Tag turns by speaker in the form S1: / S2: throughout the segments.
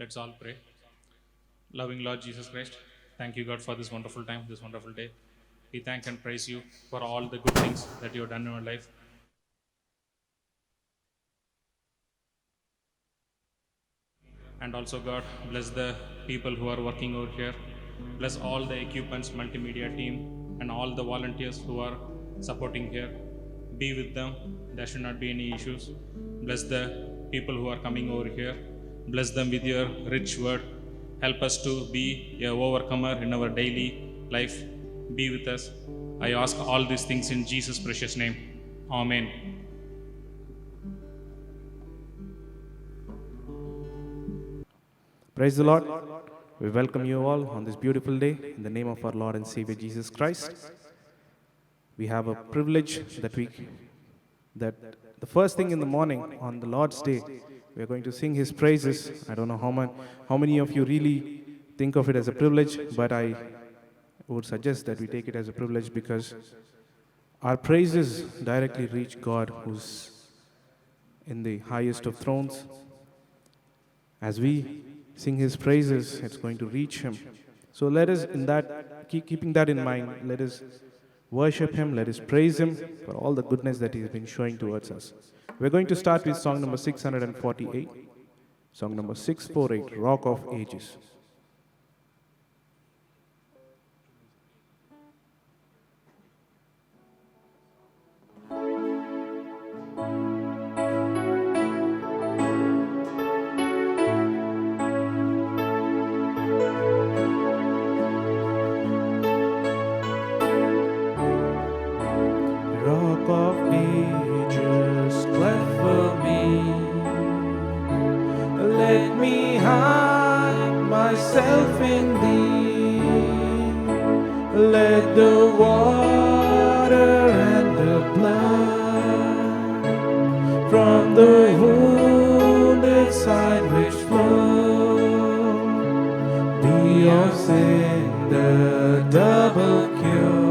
S1: Let's all pray. Loving Lord Jesus Christ, thank you, God, for this wonderful time, this wonderful day. We thank and praise you for all the good things that you have done in our life. And also, God, bless the people who are working over here. Bless all the equipments, multimedia team, and all the volunteers who are supporting here. Be with them. There should not be any issues. Bless the people who are coming over here. Bless them with your rich word. Help us to be a overcomer in our daily life. Be with us. I ask all these things in Jesus' precious name. Amen.
S2: Praise the Lord. We welcome you all on this beautiful day in the name of our Lord and Savior Jesus Christ. We have a privilege that the first thing in the morning on the Lord's day, we are going to sing His praises. I don't know how many of you really think of it as a privilege, but I would suggest that we take it as a privilege because our praises directly reach God who's in the highest of thrones. As we sing His praises, it's going to reach Him. So let us, keeping that in mind, let us worship Him, let us praise Him for all the goodness that He has been showing towards us. We're going to start with song number 648. Song number 648, Rock of Ages. Rock of ages, cleft for me. Let me hide myself in Thee. Let the water and the blood from the wounded side which flow be of sin the double cure.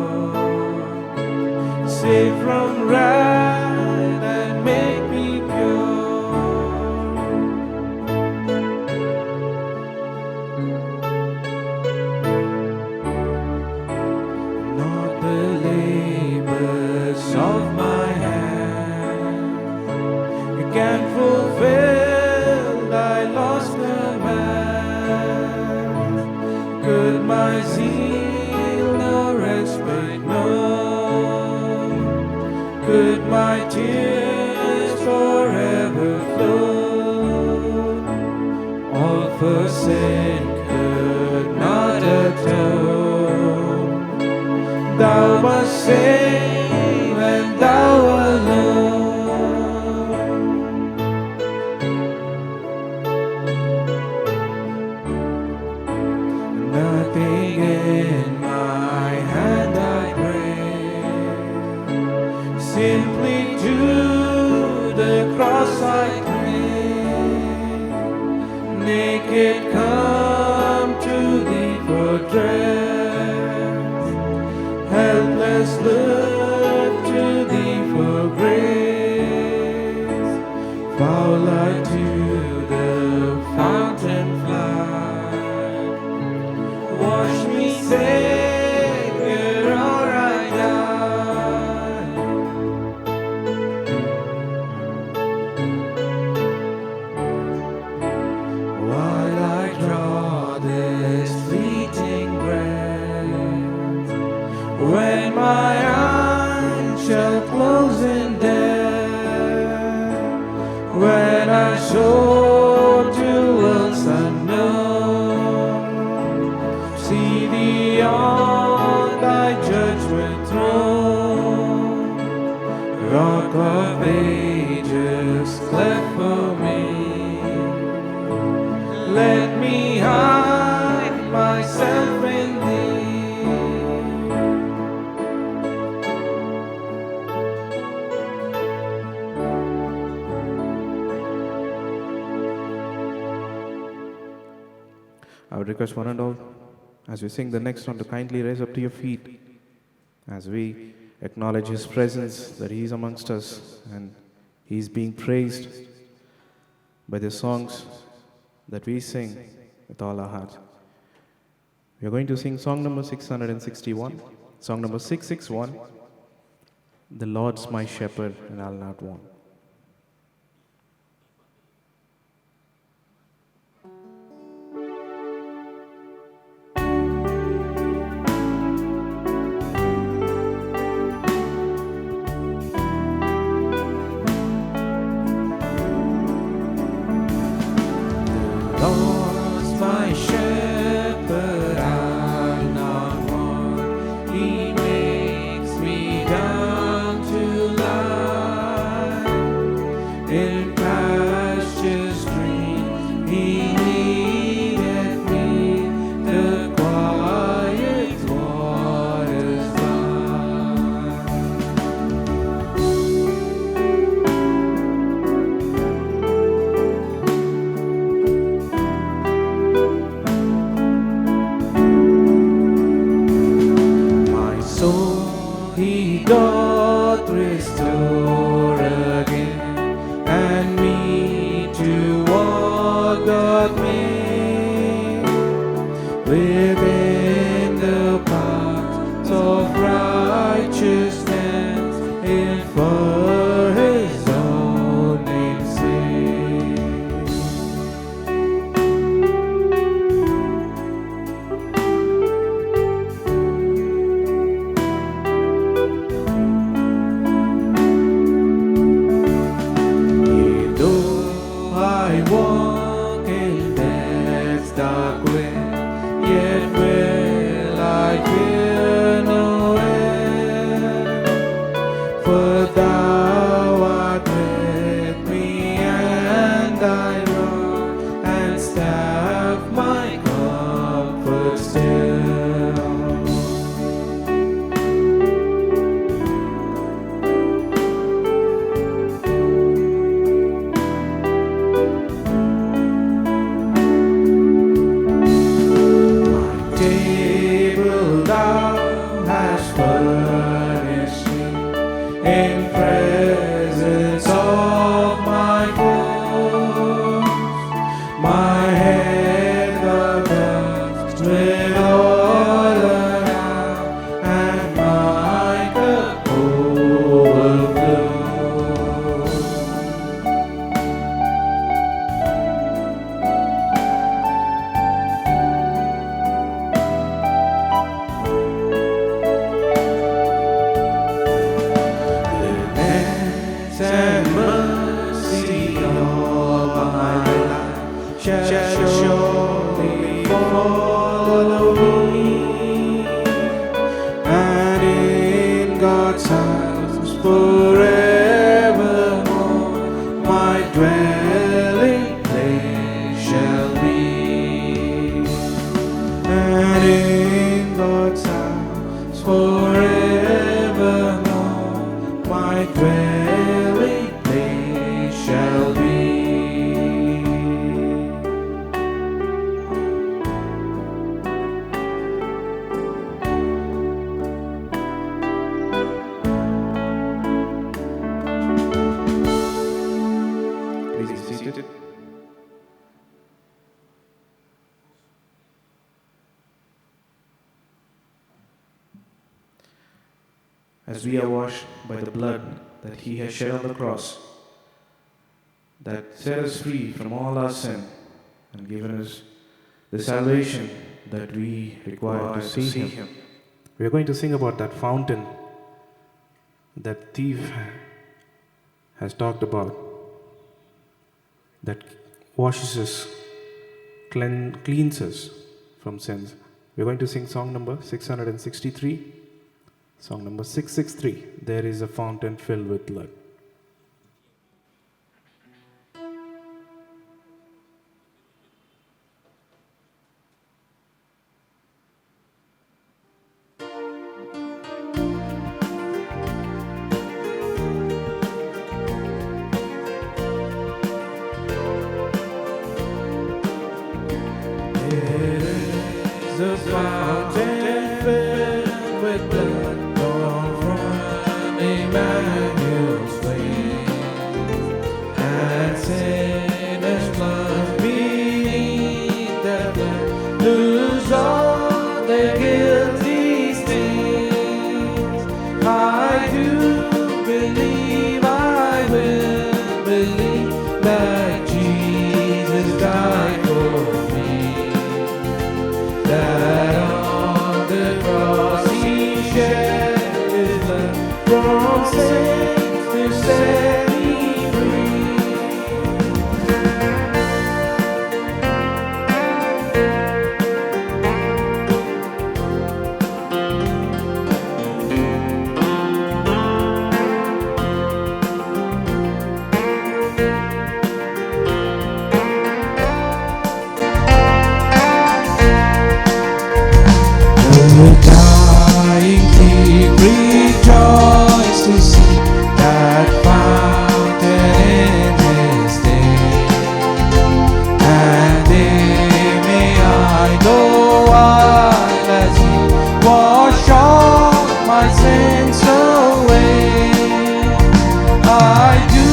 S2: Save from wrath and make me pure. Not the labors of my hand can fulfill Thy lost command. Could my zeal no respite know? Could my tears forever flow? All for sin could not atone. Thou must save and Thou alone. Nothing in my hand I pray, simply to the cross I cling. Naked come to Thee for dress, helpless look to Thee for grace. Foul I to the fountain fly, wash me Savior or I die. While I draw this fleeting breath, when my eyes shall close in death, when I soar to worlds unknown, see Thee on Thy judgment throne. Rock of ages, cleft for me. Let me hide myself in Thee. I would request one and all, as we sing the next one, to kindly raise up to your feet as we acknowledge His presence, that He is amongst us and He is being praised by the songs that we sing with all our heart. We are going to sing song number 661, song number 661, The Lord's My Shepherd and I'll Not Want.
S3: Lord's my shepherd, I'll not want. He makes me down to lie in pastures green. He leadeth me to quiet waters by. My soul he doth restore again, and me to walk doth make within the paths of righteousness, and for his own name's sake. Though I walk in death's dark way, yet will I fear no end. For thou art with me, and thy rod and staff my comfort still. My table thou hast furnished me in presence of my foes. My head thou dost with oil now, and my cup overflows. Goodness and mercy all my life shall surely follow me, and in God's house forevermore my dwelling place shall be. And in God's house forevermore my dwelling place shall be.
S2: Please be seated. As we are washed by the blood that He has shed on the cross, that set us free from all our sin and given us the salvation that we require to see Him. We are going to sing about that fountain that thief has talked about, that washes us, cleans us from sins. We're going to sing song number 663. Song number 663, There is a Fountain Filled with Blood.
S3: There is a fountain filled with blood, drawn from Emmanuel's that Jesus died for me, that on the cross He shed His blood from sin to set me free. The dying thief rejoiced to see that fountain in His day, and may I go while as He washed all my sins away. I do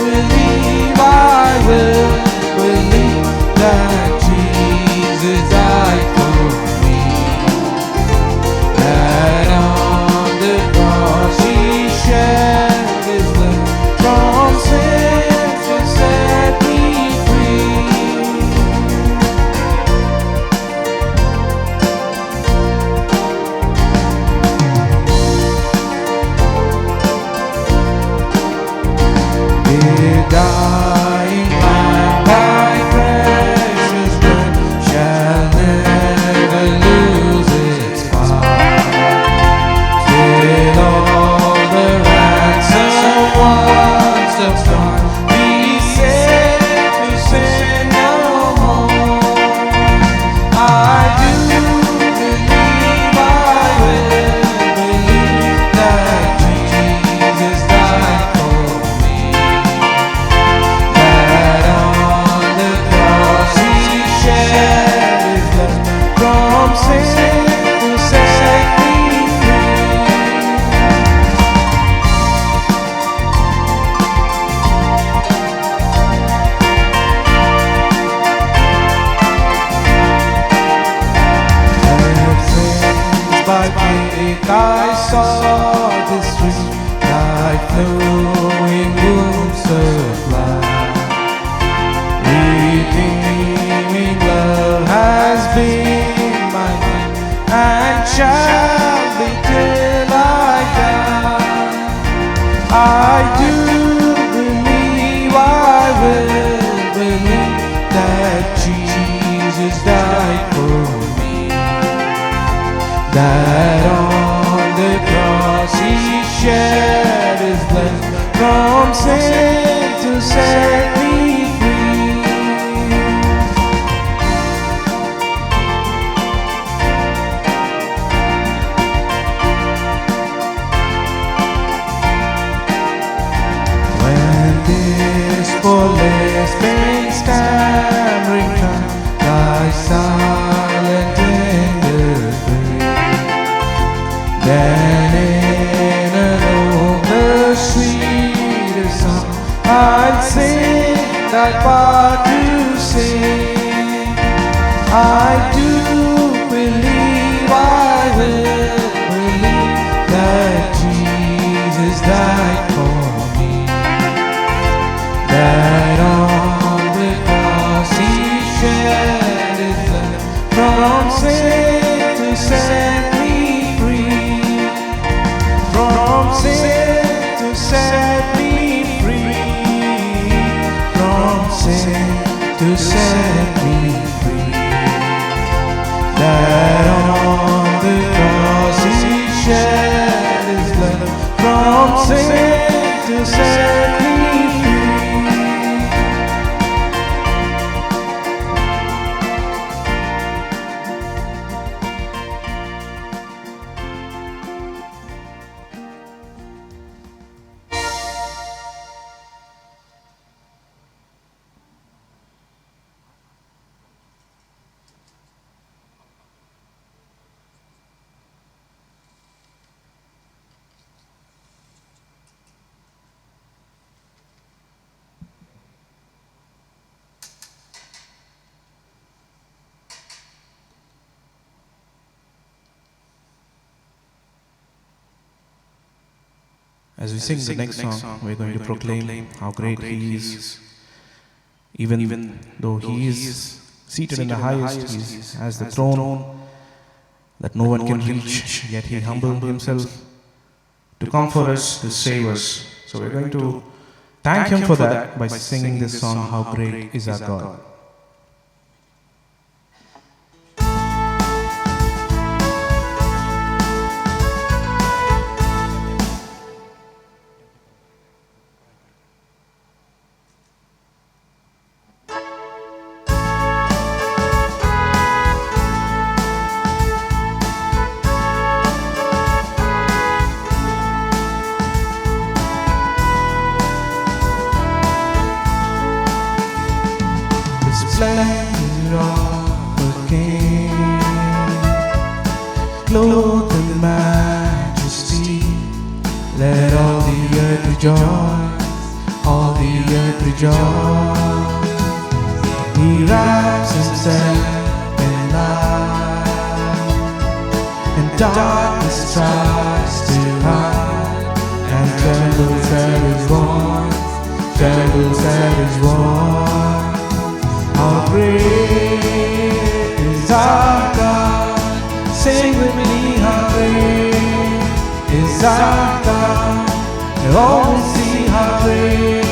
S3: believe, I will believe that Jesus died for me, that on the cross He shed His blood from sin to set me free. The dying Lamb, thy precious blood shall never lose its power. Till all the ransom once upon be set to sin no more. I do believe, I will believe that Jesus died for me, that on the cross He shed His blood from sin to set me free. And since by faith I saw this stream, thy flowing womb supply, redeeming love has been my life, and shall be till I die. I do believe, I will believe that Jesus died for me, that on the cross He shed His blood from sin to set me free. When this fullest pain stammering tongue thy silent tender praise, then in an old the sweetest song I'd sing thy part to sing. I do believe, I will believe that Jesus died for me, that on the cross He shed His blood from sin to set me free, from sin to set me free, from sin to set me free, that on the cross He shed His blood from sin to set me free. As we sing the next song, we're going to proclaim how great He is.
S2: Even though He is seated in the highest, He has the throne that no one can reach, yet He humbled Himself to come for us, to save us. So we're going to thank Him for that by singing this song, How Great Is Our God.
S3: Splendor of a king, clothed in majesty, let all the earth rejoice, all the earth rejoice. He wraps himself in light, and darkness tries to hide, and trembles at his voice, trembles at his voice. How great is our God? Sing with me, how great is our God? And all will see how great is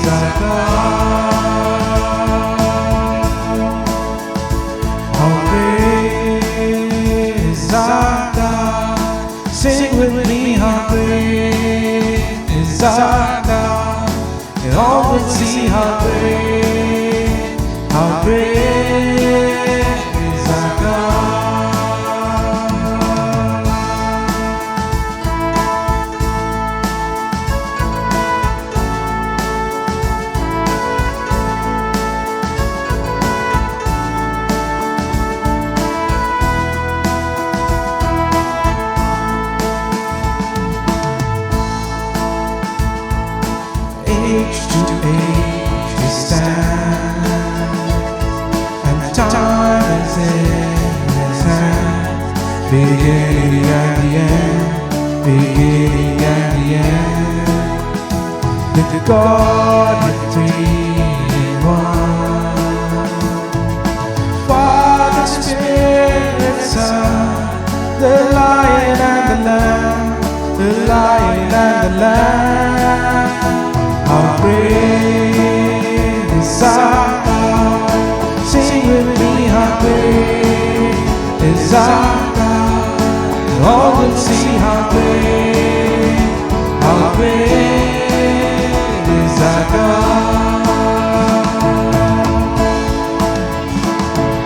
S3: our God. How great is our God? Sing with me, how great is our God? And all will see how great is our God. Age to age we stand, and time is in His hand. Beginning and the end, beginning and the end. With the God, three in one. Father, Spirit, Son, the Lion and the Lamb, the Lion and the Lamb. How great is our God? Sing with me, how great is our God? And all will see how great is our God.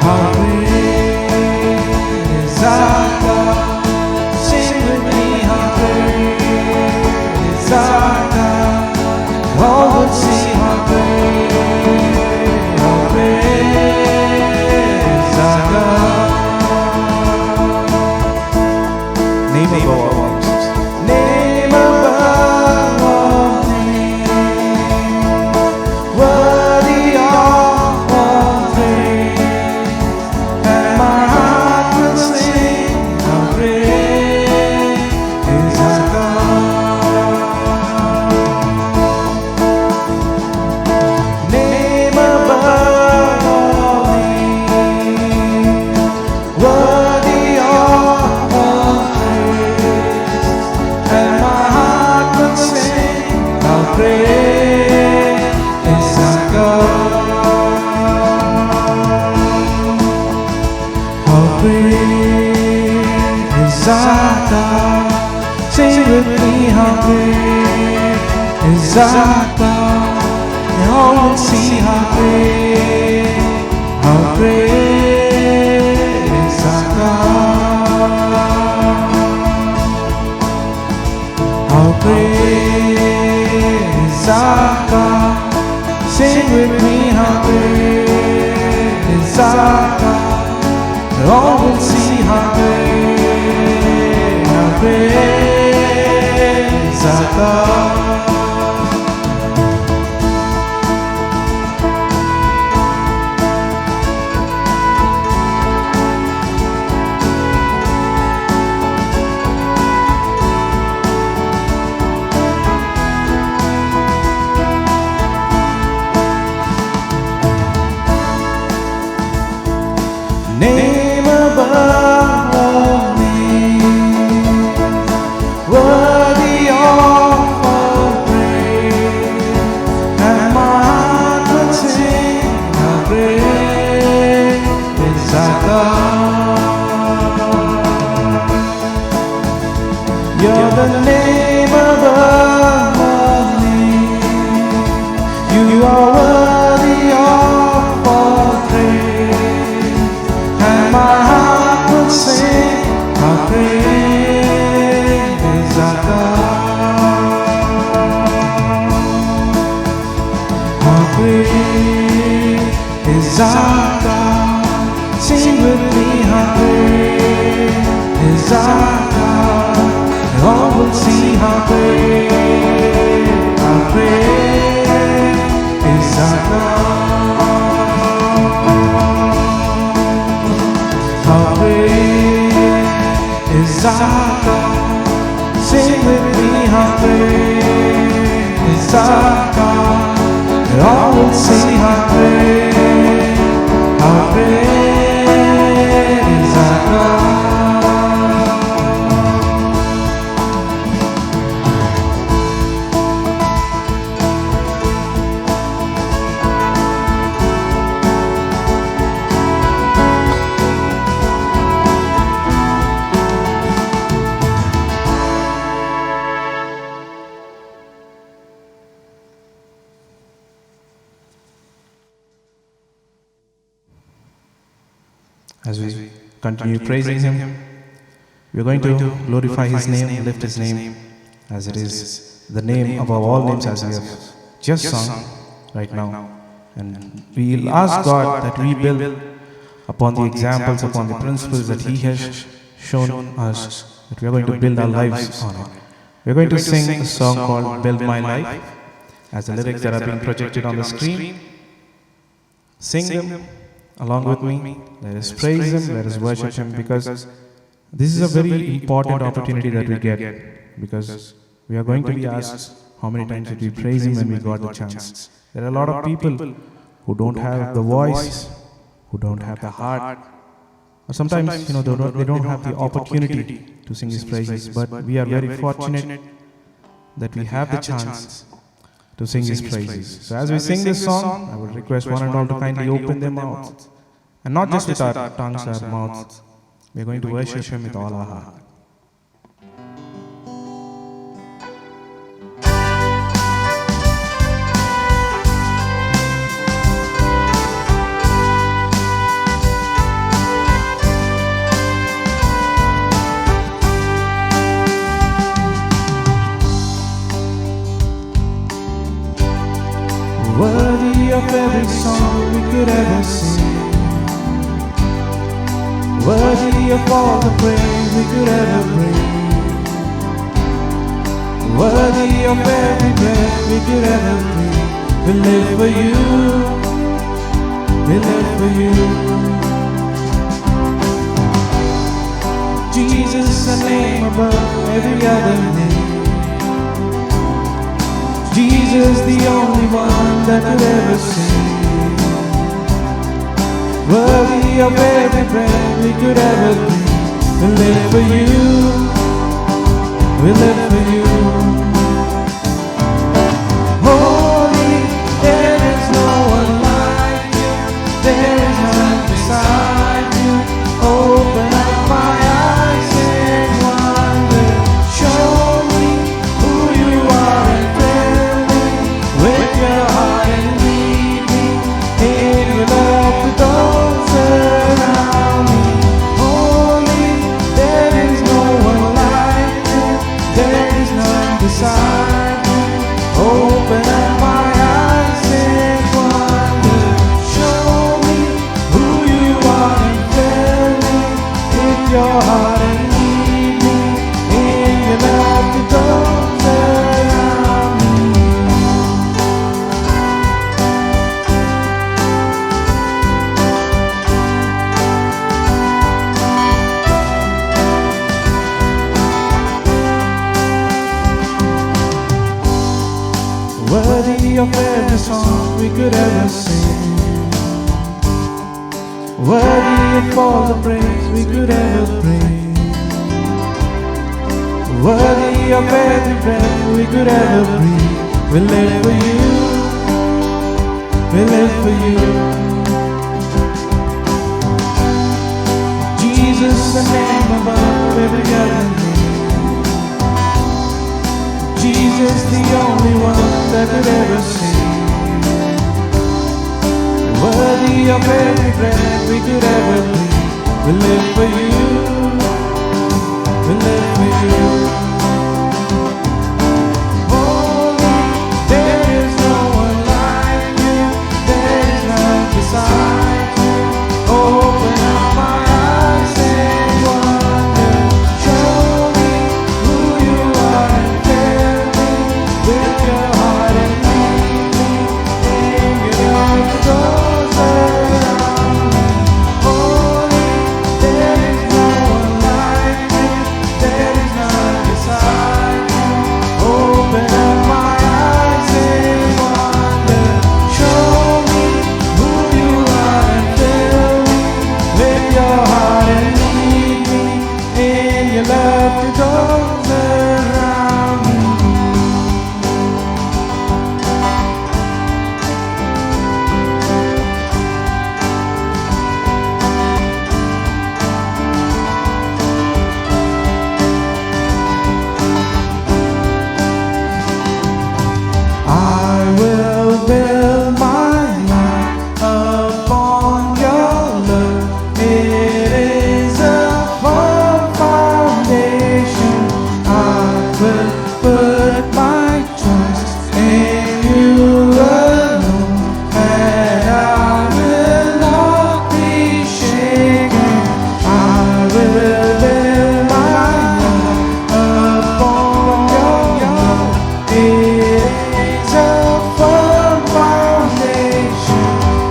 S3: How great is our God? Sing with me, how great is our God? All would see how great is our God. Name above all names. Name above all names. Worthy of all praise. And my heart will sing how great is our God. Sing with me, how great is our God? And all will see how great is our God. How great is our God? Sing with me, how great is our God? And all will see how great is our God. above all names, worthy of all praise, and my heart would sing, how great is our God. You're the name above all names, you are worthy of all praise, and my heart would sing, how great is our God. How great is our God. Sing with me, how great is our God. And all will see how great is our God. How great is our God. Sing with me, how great is our God. And all will see how great is our God. As we continue praising Him, we are going to glorify His name, lift His name, as it is the name above all names, as we have just sung right now. And we'll ask God that we build upon the examples, upon the principles that He has shown us, that we are going to build our lives on it. We are going to sing a song called Build My Life, as the lyrics that are being projected on the screen. Sing them along with me. Let us praise Him, let us worship Him, because this is a very important opportunity that we get, because we are going to be asked how many times did we praise Him when we got the chance. There are a lot of people who don't have the voice, who don't have the heart, or sometimes they don't have the opportunity to sing His praises, but we are very fortunate that we have the chance to sing His praises. So as we sing this song, I would request one and all to kindly open their mouths. And not just with our tongues, our mouths. We are going to worship Him with all our heart. Worthy of every song we could ever sing, worthy of all the praise we could ever bring, worthy of every breath we could ever breathe. We live for You, we live for You. Jesus, a name above every other name. Jesus, the only one that could ever sing, worthy of every breath we could ever breathe. We live for You, we live for You. Holy, there is no one like You, there is none beside You. Open up my eyes and wonder, show me who You are and fill me with Your heart and lead me in Your love to those around me. Holy, there is no one like You, there is none beside You. Open up my eyes and wonder, show me who You are and fill me with Your heart and lead me in Your love to those around me. Worthy of every song we could ever sing, worthy of all the praise we could ever pray, worthy of every breath we could ever breathe. We live for you, we live for you. Jesus, the name above every other name. Jesus, the only one that could ever save. Worthy of every breath we could ever breathe. We live for you, we live for you. Holy, there is no one like you, there is none beside you. Open up my eyes and wonder, show me who you are and tell me with your heart and lead me in your arms closer around me. Holy, there is no one like you, there is none beside you. Open up my eyes and wonder, show me who you are and fill me with your heart and lead me in your love to those around me. I will build my life upon your love. It is a firm foundation. I will put my trust in you alone, and I will not be shaken. I will build my life upon your love. It is a firm foundation.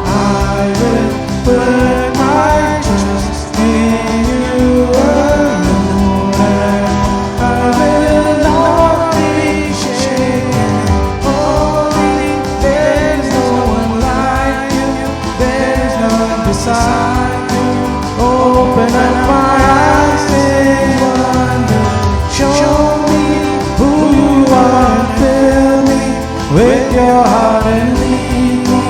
S3: I will put my trust in you alone, and I will not be shaken. Holy, there is no one like you, there is none beside you. Open up my eyes and wonder, show me who you are and fill me with your heart and lead me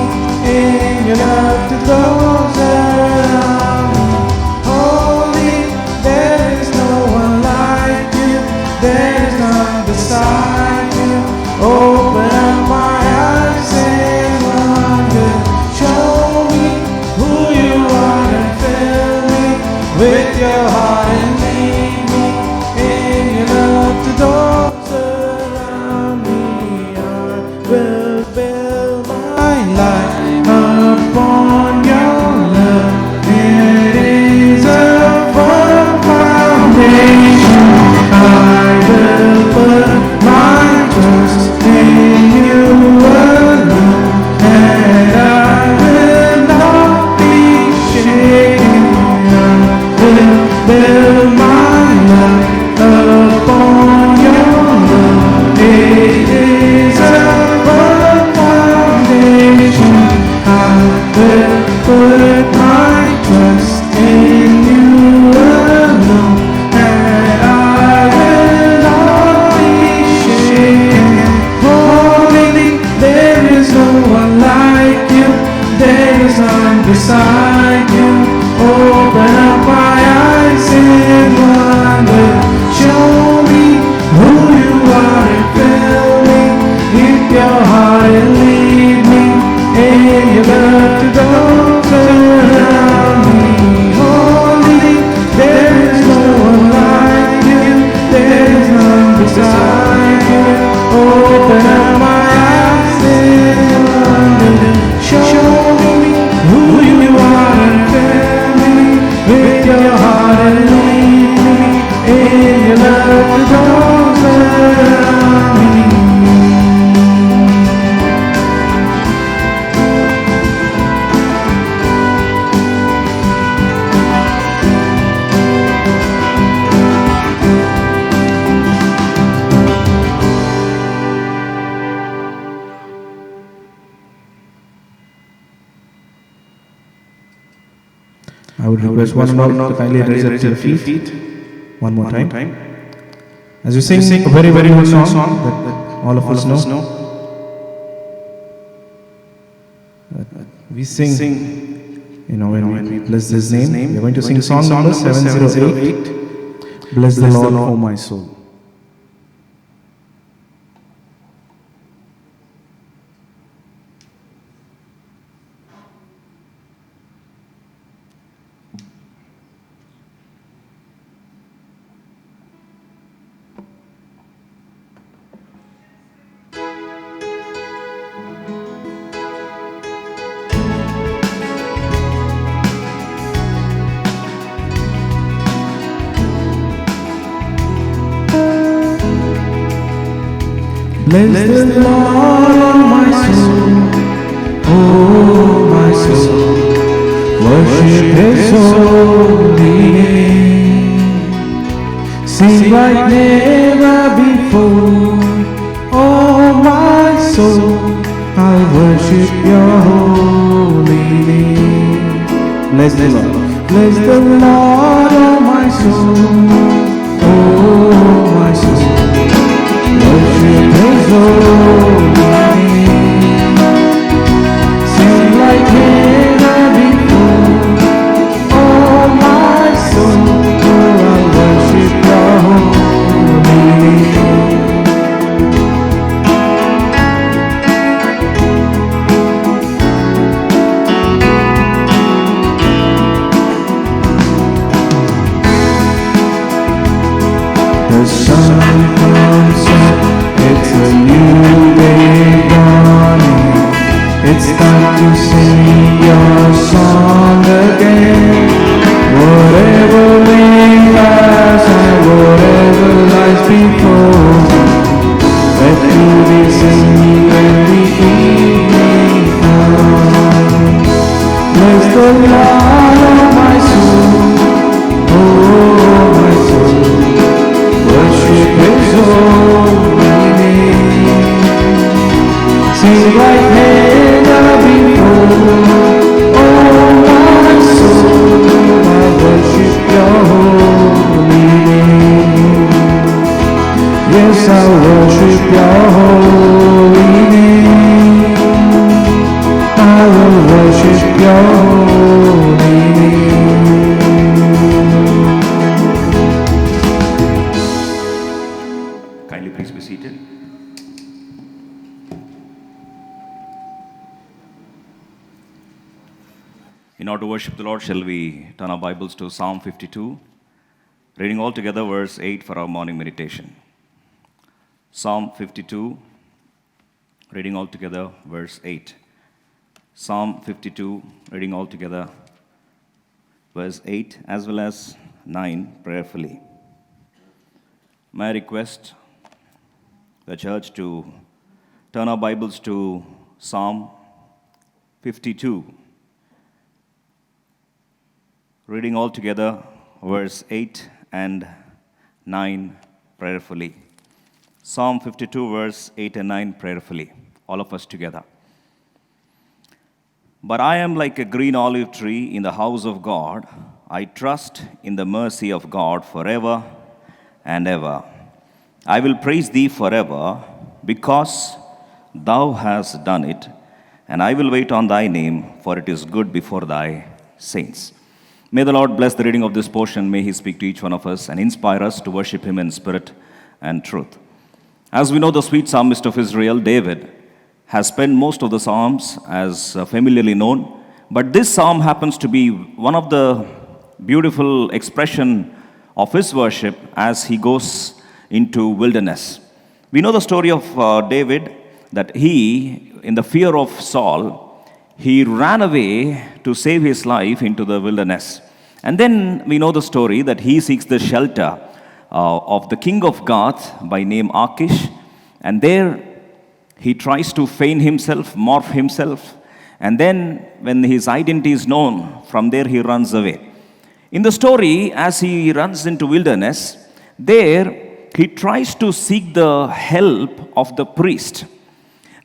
S3: in your love to those around me. Holy, there is no one like you, there is none beside you. Open up my eyes and wonder, show me who you are and fill me with your heart and lead me in your love to those around me. I will build my life upon your love. It is a firm foundation. I will put my trust in you alone, and I will not be shaken. I will build my life upon your love. It is a firm foundation. I will put my trust in you alone, and I will not be shaken. Holy, there is no one like you, there is none beside you. Open up my eyes and wonder, show me who you are and fill me with your heart and lead me in your love to those around I would request one and all to kindly raise up your feet one more time. As we sing a very, very old song that all of us know. We sing, when we bless His name. We are going to sing song number 708. Bless the Lord, O my soul. Bless the Lord, oh my soul, oh my soul, worship His holy name. Sing like never before, oh my soul, I worship Your holy name. Bless the Lord, bless the Lord, oh my soul, oh my soul. Worship His holy name. Sing like never before, oh my soul, I worship Your holy name. The sun comes up. It's a new day dawning. It's time to sing Your song again. Whatever we pass and whatever lies before, let you be singing when the evening comes. Bless the Lord, oh my soul, oh my soul, worship His holy. Sing like never before, oh my soul, I worship Your holy name. Yes, I worship Your holy name. I will worship Your holy name.
S4: Kindly please be seated. In order to worship the Lord, shall we turn our Bibles to Psalm 52, reading all together verse 8 for our morning meditation. Psalm 52, reading all together verse 8. Psalm 52, reading all together verse 8 as well as 9 prayerfully. May I request the church to turn our Bibles to Psalm 52. Reading all together, verse 8 and 9 prayerfully. Psalm 52, verse 8 and 9 prayerfully. All of us together. But I am like a green olive tree in the house of God. I trust in the mercy of God forever and ever. I will praise Thee forever because Thou hast done it, and I will wait on Thy name, for it is good before Thy saints. May the Lord bless the reading of this portion. May He speak to each one of us and inspire us to worship Him in spirit and truth. As we know, the sweet psalmist of Israel, David, has spent most of the psalms as familiarly known, but this psalm happens to be one of the beautiful expression of his worship as he goes into wilderness. We know the story of David, that he, in the fear of Saul, he ran away to save his life into the wilderness. And then we know the story that he seeks the shelter of the king of Gath by name Achish. And there he tries to feign himself, morph himself. And then when his identity is known, from there he runs away. In the story, as he runs into wilderness, there he tries to seek the help of the priest.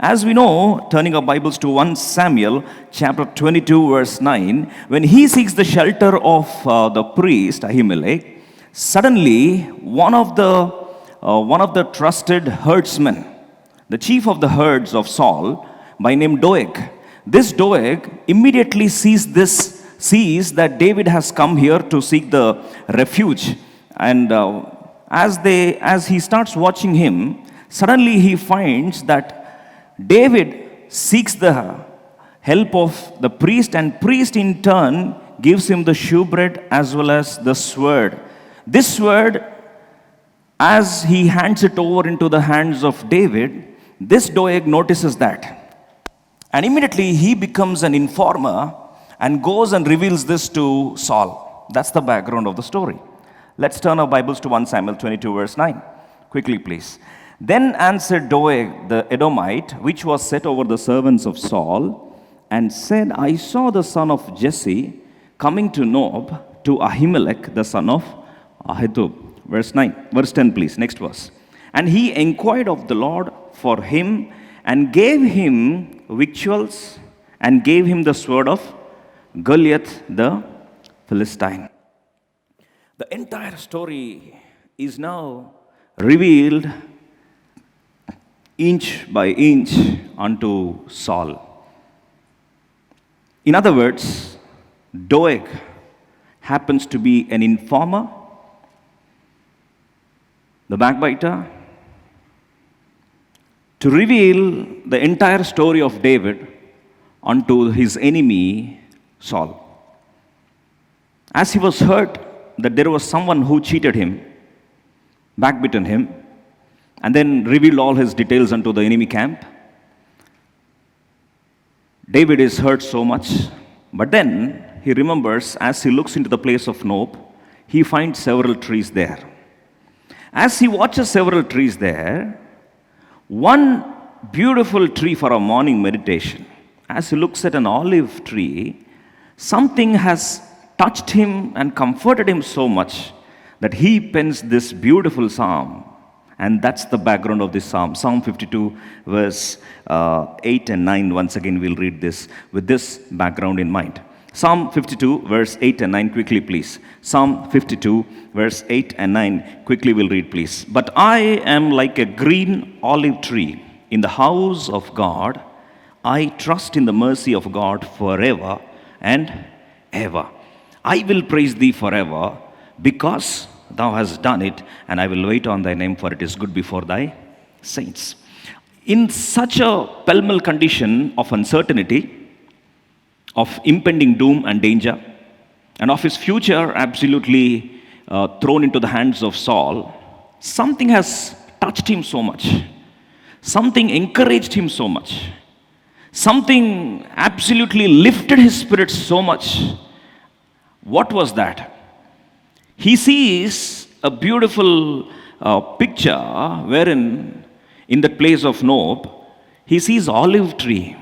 S4: As we know, turning our Bibles to 1 Samuel chapter 22 verse 9, when he seeks the shelter of the priest Ahimelech, suddenly one of the trusted herdsmen, the chief of the herds of Saul, by name Doeg, this Doeg immediately sees that David has come here to seek the refuge, and as he starts watching him, suddenly he finds that David seeks the help of the priest, and priest in turn gives him the shewbread as well as the sword. This sword, as he hands it over into the hands of David, this Doeg notices that. And immediately he becomes an informer and goes and reveals this to Saul. That's the background of the story. Let's turn our Bibles to 1 Samuel 22 verse 9. Quickly, please. Then answered Doeg the Edomite, which was set over the servants of Saul, and said, I saw the son of Jesse coming to Nob to Ahimelech, the son of Ahitub. Verse 10, please. Next verse. And he inquired of the Lord for him, and gave him victuals, and gave him the sword of Goliath the Philistine. The entire story is now revealed inch by inch unto Saul. In other words, Doeg happens to be an informer, the backbiter, to reveal the entire story of David unto his enemy Saul. As he was hurt that there was someone who cheated him, backbitten him, and then revealed all his details unto the enemy camp, David is hurt so much, but then he remembers, as he looks into the place of Nob, he finds several trees there. As he watches several trees there, one beautiful tree for a morning meditation, as he looks at an olive tree, something has touched him and comforted him so much that he pens this beautiful psalm. And that's the background of this psalm. Psalm 52, verse 8 and 9. Once again, we'll read this with this background in mind. Psalm 52, verse 8 and 9. Quickly, please. Psalm 52, verse 8 and 9. Quickly, we'll read, please. But I am like a green olive tree in the house of God. I trust in the mercy of God forever and ever. I will praise thee forever, because thou hast done it, and I will wait on thy name, for it is good before thy saints. In such a pell-mell condition of uncertainty, of impending doom and danger, and of his future absolutely thrown into the hands of Saul, something has touched him so much. Something encouraged him so much. Something absolutely lifted his spirits so much. What was that? He sees a beautiful picture wherein, in the place of Nob, he sees olive tree.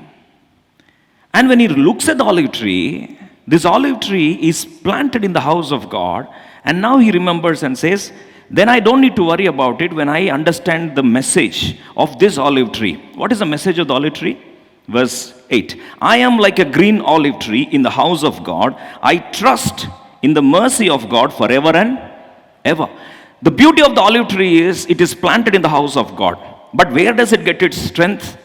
S4: And when he looks at the olive tree, this olive tree is planted in the house of God, and now he remembers and says, then I don't need to worry about it when I understand the message of this olive tree. What is the message of the olive tree? Verse 8. I am like a green olive tree in the house of God. I trust in the mercy of God forever and ever. The beauty of the olive tree is it is planted in the house of God. But where does it get its strength?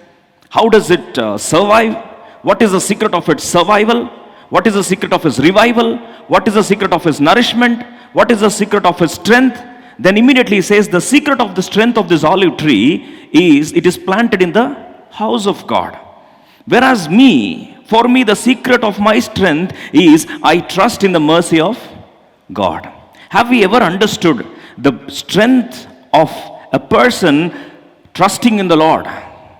S4: How does it survive? What is the secret of its survival? What is the secret of its revival? What is the secret of its nourishment? What is the secret of its strength? Then immediately he says the secret of the strength of this olive tree is it is planted in the house of God. Whereas for me, the secret of my strength is I trust in the mercy of God. Have we ever understood the strength of a person trusting in the Lord?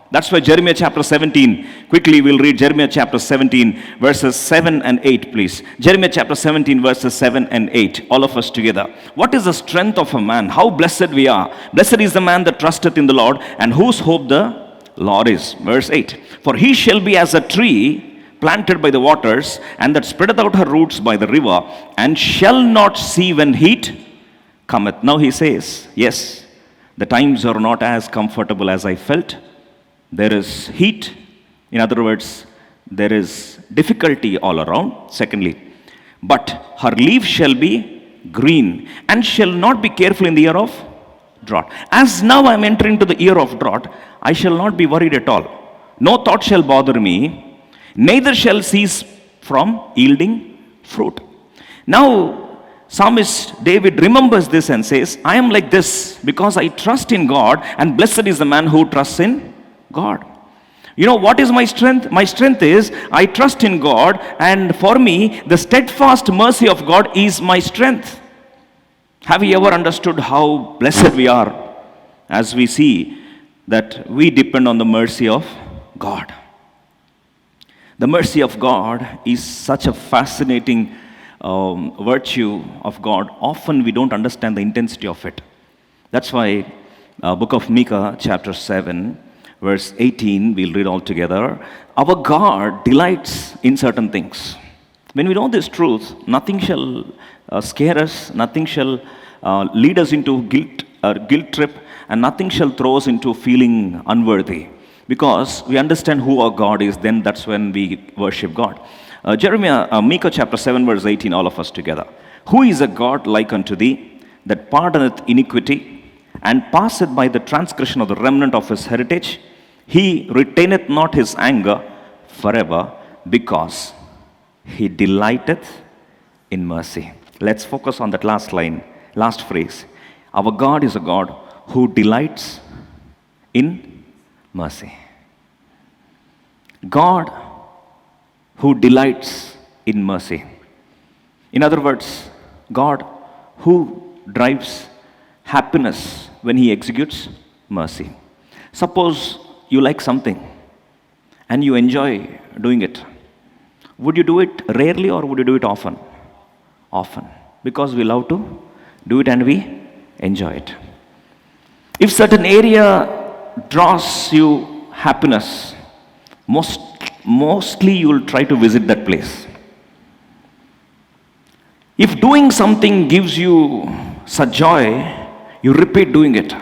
S4: That's why Jeremiah chapter 17, quickly we'll read Jeremiah chapter 17, verses 7 and 8, please. Jeremiah chapter 17, verses 7 and 8, all of us together. What is the strength of a man? How blessed we are. Blessed is the man that trusteth in the Lord, and whose hope the Lord is. Verse 8. For he shall be as a tree planted by the waters, and that spreadeth out her roots by the river, and shall not see when heat cometh. Now he says, yes, the times are not as comfortable as I felt. there is heat. In other words, there is difficulty all around. Secondly, but her leaf shall be green and shall not be careful in the year of drought. As now I am entering to the year of drought, I shall not be worried at all. No thought shall bother me, neither shall cease from yielding fruit. Now, Psalmist David remembers this and says, I am like this because I trust in God, and blessed is the man who trusts in God. You know what is my strength? My strength is I trust in God, and for me, the steadfast mercy of God is my strength. Have you ever understood how blessed we are as we see that we depend on the mercy of God? The mercy of God is such a fascinating virtue of God. Often we don't understand the intensity of it. That's why book of Micah chapter 7 verse 18, we'll read all together. Our God delights in certain things. When we know this truth, nothing shall scare us, nothing shall lead us into guilt trip, and nothing shall throw us into feeling unworthy. Because we understand who our God is, then that's when we worship God. Micah chapter 7 verse 18, all of us together. Who is a God like unto thee, that pardoneth iniquity, and passeth by the transgression of the remnant of his heritage? He retaineth not his anger forever, because he delighteth in mercy. Let's focus on that last line, last phrase. Our God is a God who delights in mercy. God who delights in mercy. In other words, God who drives happiness when he executes mercy. Suppose you like something and you enjoy doing it. Would you do it rarely or would you do it often? Often. Because we love to do it and we enjoy it. If certain area draws you happiness, mostly you will try to visit that place. If doing something gives you such joy, you repeat doing it.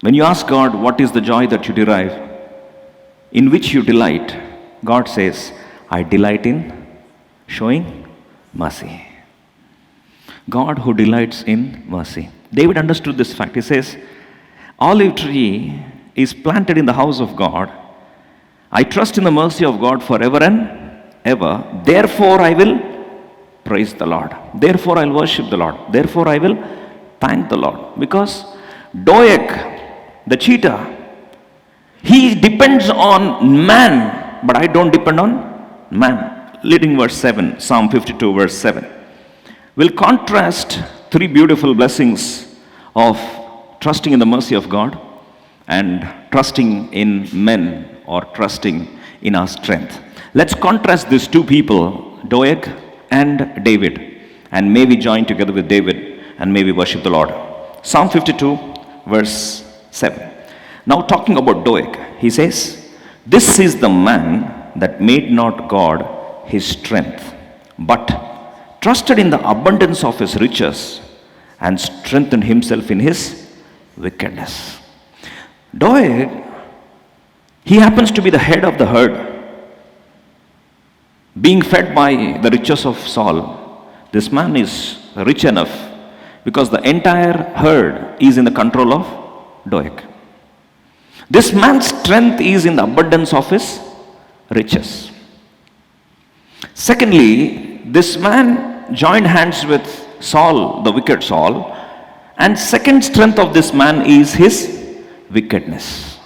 S4: When you ask God, what is the joy that you derive, in which you delight, God says, I delight in showing mercy. God who delights in mercy. David understood this fact. He says, olive tree is planted in the house of God. I trust in the mercy of God forever and ever. Therefore I will praise the Lord. Therefore I will worship the Lord. Therefore I will thank the Lord. Because Doeg, the cheetah, he depends on man, but I don't depend on man. Leading verse 7, Psalm 52 verse 7. We'll contrast three beautiful blessings of trusting in the mercy of God and trusting in men or trusting in our strength. Let's contrast these two people, Doeg and David, and may we join together with David and may we worship the Lord. Psalm 52 verse 7. Now talking about Doeg, he says, this is the man that made not God his strength, but trusted in the abundance of his riches and strengthened himself in his wickedness. Doeg, he happens to be the head of the herd, being fed by the riches of Saul. This man is rich enough because the entire herd is in the control of Doeg. This man's strength is in the abundance of his riches. Secondly, this man joined hands with Saul, the wicked Saul, and second strength of this man is his wickedness.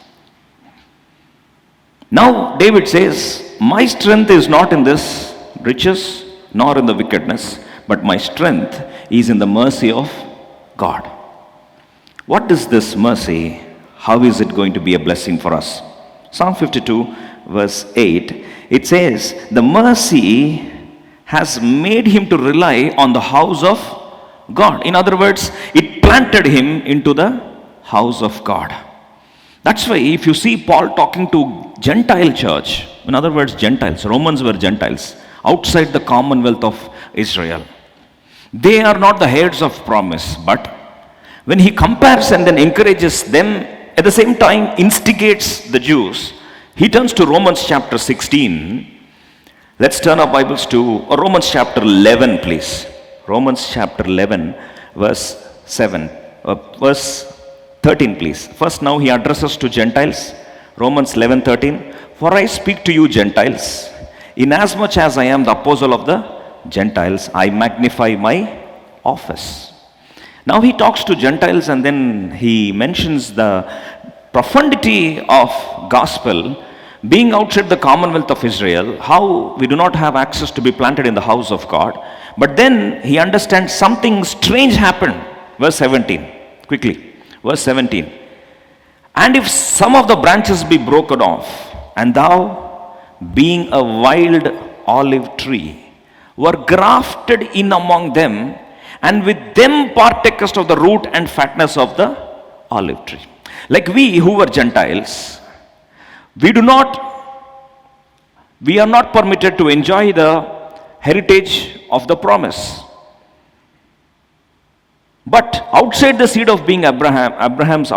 S4: Now David says, my strength is not in this riches nor in the wickedness, but my strength is in the mercy of God. What is this mercy? How is it going to be a blessing for us? Psalm 52 verse 8, it says, the mercy has made him to rely on the house of God. In other words, it planted him into the house of God. That's why if you see Paul talking to Gentile church, in other words, Gentiles, Romans were Gentiles, outside the commonwealth of Israel. They are not the heirs of promise, but when he compares and then encourages them at the same time instigates the Jews. He turns to Romans chapter 16. Let's turn our Bibles to Romans chapter 11, please. Romans chapter 11, verse 13, please. First, now he addresses to Gentiles. Romans 11:13. For I speak to you, Gentiles, inasmuch as I am the apostle of the Gentiles, I magnify my office. Now he talks to Gentiles and then he mentions the profundity of gospel being outside the commonwealth of Israel, how we do not have access to be planted in the house of God. But then he understands something strange happened. Verse 17, quickly. Verse 17. And if some of the branches be broken off, and thou, being a wild olive tree, were grafted in among them, and with them partakest of the root and fatness of the olive tree. Like we who were Gentiles, we are not permitted to enjoy the heritage of the promise. But outside the seed of being Abraham's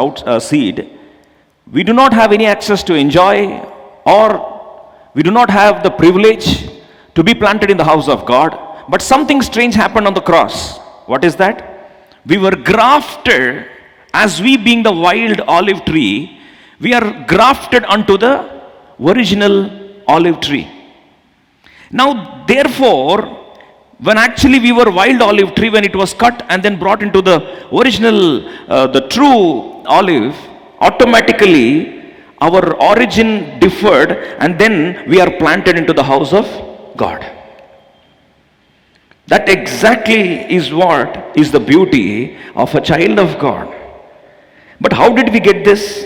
S4: seed, we do not have any access to enjoy, or we do not have the privilege to be planted in the house of God. But something strange happened on the cross. What is that? We were grafted, as we being the wild olive tree, we are grafted unto the original olive tree. Now, therefore, when actually we were wild olive tree, when it was cut and then brought into the original, the true olive, automatically our origin differed, and then we are planted into the house of God. That exactly is what is the beauty of a child of God. But how did we get this?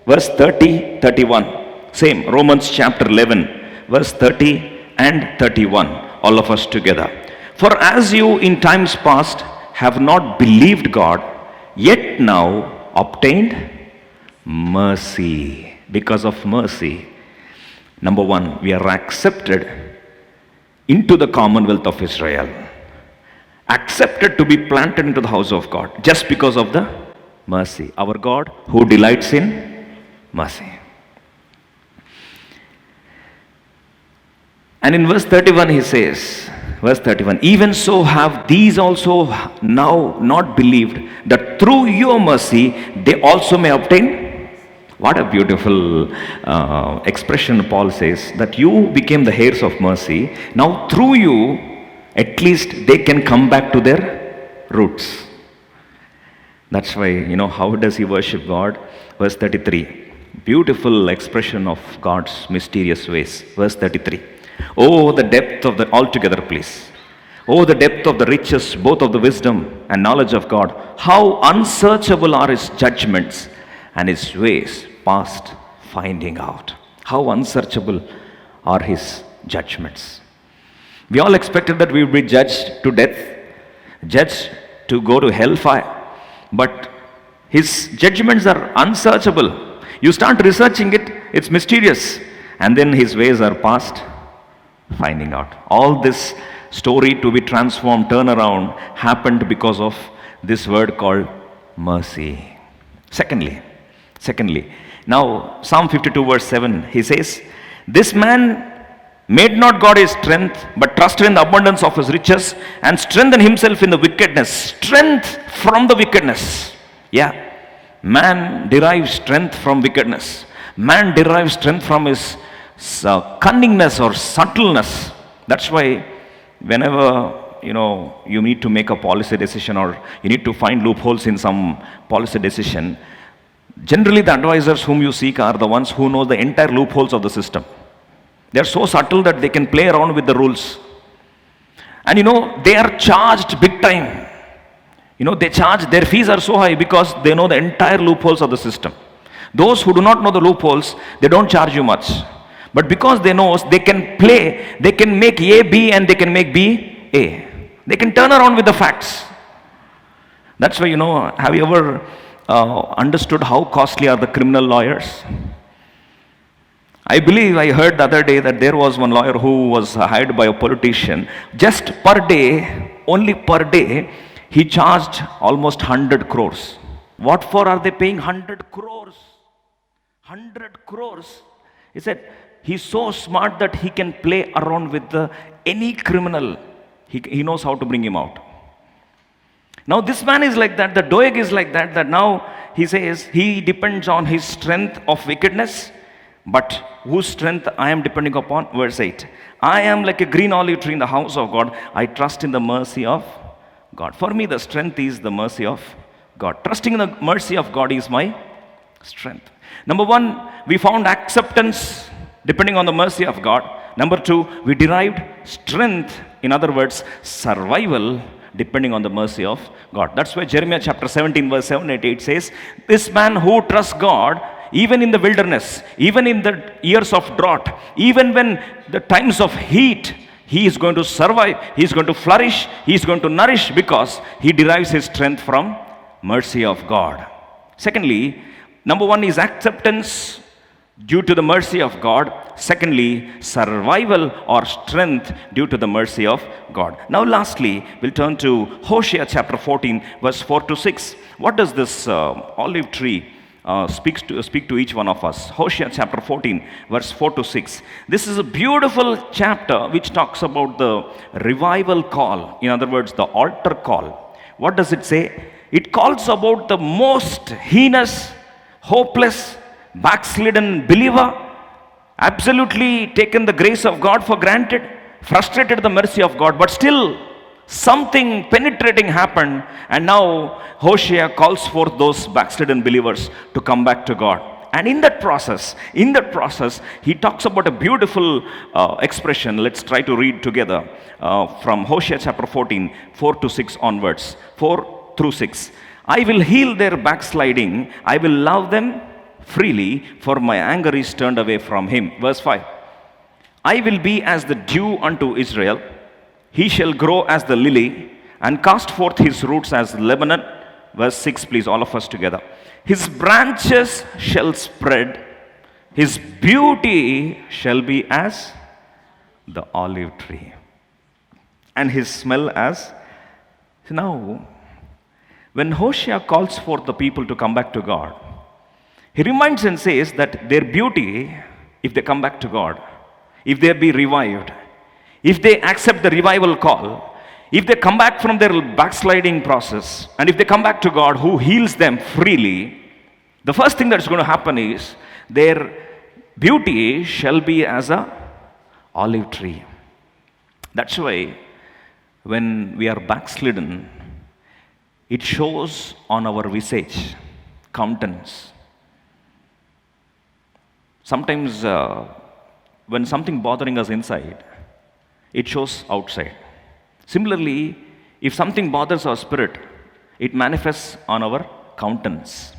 S4: Verse 30, 31. Same, Romans chapter 11, verse 30 and 31. All of us together. For as you in times past have not believed God, yet now obtained mercy. Because of mercy. Number one, we are accepted into the commonwealth of Israel. Accepted to be planted into the house of God just because of the mercy. Our God who delights in mercy. And in verse 31 he says, verse 31, even so have these also now not believed, that through your mercy they also may obtain. What a beautiful expression Paul says, that you became the heirs of mercy. Now through you, at least they can come back to their roots. That's why, how does he worship God? Verse 33, beautiful expression of God's mysterious ways. Verse 33, oh, the depth of the, altogether please. Oh, the depth of the riches, both of the wisdom and knowledge of God. How unsearchable are his judgments, and his ways past finding out. How unsearchable are his judgments. We all expected that we would be judged to death, judged to go to hellfire. But his judgments are unsearchable. You start researching it, it's mysterious. And then his ways are past finding out. All this story to be transformed, turn around, happened because of this word called mercy. Secondly, now Psalm 52 verse 7, he says, this man made not God his strength, but trusted in the abundance of his riches, and strengthened himself in the wickedness. Strength from the wickedness. Yeah, man derives strength from wickedness. Man derives strength from his cunningness or subtleness. That's why whenever you need to make a policy decision, or you need to find loopholes in some policy decision, generally the advisors whom you seek are the ones who know the entire loopholes of the system. They are so subtle that they can play around with the rules. And they are charged big time. They charge, their fees are so high because they know the entire loopholes of the system. Those who do not know the loopholes, they don't charge you much. But because they know, they can play, they can make A B and they can make B A. They can turn around with the facts. That's why, have you ever understood how costly are the criminal lawyers? I believe I heard the other day that there was one lawyer who was hired by a politician. Just per day, only per day, he charged almost 100 crores. What for are they paying 100 crores? 100 crores. He said, he's so smart that he can play around with any criminal. He knows how to bring him out. Now this man is like that, the Doeg is like that, that now he says he depends on his strength of wickedness, but whose strength I am depending upon? Verse 8. I am like a green olive tree in the house of God. I trust in the mercy of God. For me, the strength is the mercy of God. Trusting in the mercy of God is my strength. Number one, we found acceptance depending on the mercy of God. Number two, we derived strength, in other words, survival, depending on the mercy of God. That's why Jeremiah chapter 17 verse 7 and 8 says, this man who trusts God, even in the wilderness, even in the years of drought, even when the times of heat, he is going to survive, he is going to flourish, he is going to nourish, because he derives his strength from mercy of God. Secondly, number one is acceptance due to the mercy of God. Secondly, survival or strength due to the mercy of God. Now lastly, we'll turn to Hosea chapter 14 verse 4 to 6. What does this olive tree speak to each one of us? Hosea chapter 14 verse 4 to 6. This is a beautiful chapter which talks about the revival call. In other words, the altar call. What does it say? It calls about the most heinous, hopeless, backslidden believer, absolutely taken the grace of God for granted, frustrated the mercy of God, but still something penetrating happened, and now Hosea calls forth those backslidden believers to come back to God. And in that process, he talks about a beautiful expression. Let's try to read together from Hosea chapter 14, 4 to 6 onwards. 4 through 6. I will heal their backsliding. I will love them freely, for my anger is turned away from him. Verse 5. I will be as the dew unto Israel. He shall grow as the lily and cast forth his roots as Lebanon. Verse 6, please, all of us together. His branches shall spread. His beauty shall be as the olive tree, and his smell as... Now, when Hosea calls forth the people to come back to God, he reminds and says that their beauty, if they come back to God, if they be revived, if they accept the revival call, if they come back from their backsliding process, and if they come back to God who heals them freely, the first thing that's going to happen is their beauty shall be as a olive tree. That's why when we are backslidden, it shows on our visage, countenance. Sometimes when something bothering us inside, it shows outside. Similarly, if something bothers our spirit, it manifests on our countenance.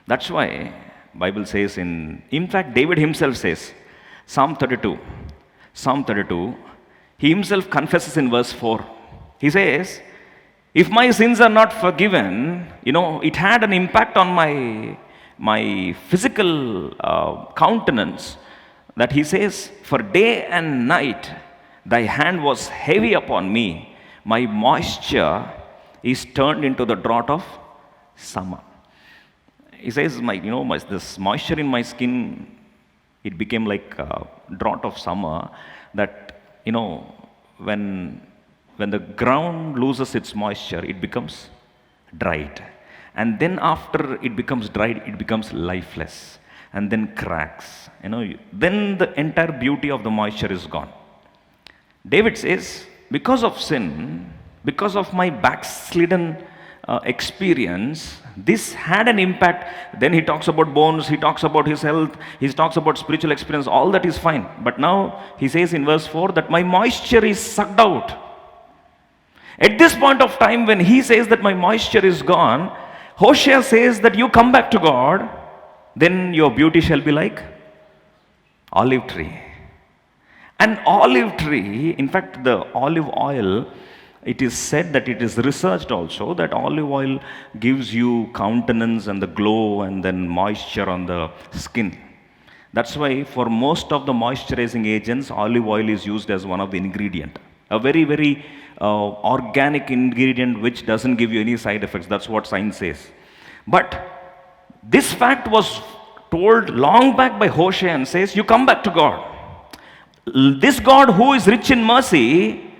S4: That's why Bible says in fact, David himself says, Psalm 32, he himself confesses in verse 4. He says, if my sins are not forgiven, it had an impact on my physical countenance, that he says, for day and night thy hand was heavy upon me. My moisture is turned into the drought of summer. He says, this moisture in my skin, it became like a drought of summer, that, when the ground loses its moisture, it becomes dried. And then after it becomes dried, it becomes lifeless. And then cracks. Then the entire beauty of the moisture is gone. David says, because of sin, because of my backslidden experience, this had an impact. Then he talks about bones, he talks about his health, he talks about spiritual experience, all that is fine. But now he says in verse 4 that my moisture is sucked out. At this point of time, when he says that my moisture is gone, Hosea says that you come back to God, then your beauty shall be like olive tree. An olive tree, in fact, the olive oil, it is said that it is researched also that olive oil gives you countenance and the glow and then moisture on the skin. That's why for most of the moisturizing agents, olive oil is used as one of the ingredient. A very, very organic ingredient which doesn't give you any side effects. That's what science says.
S5: But this fact was told long back by Hosea and says, you come back to God. This God who is rich in mercy,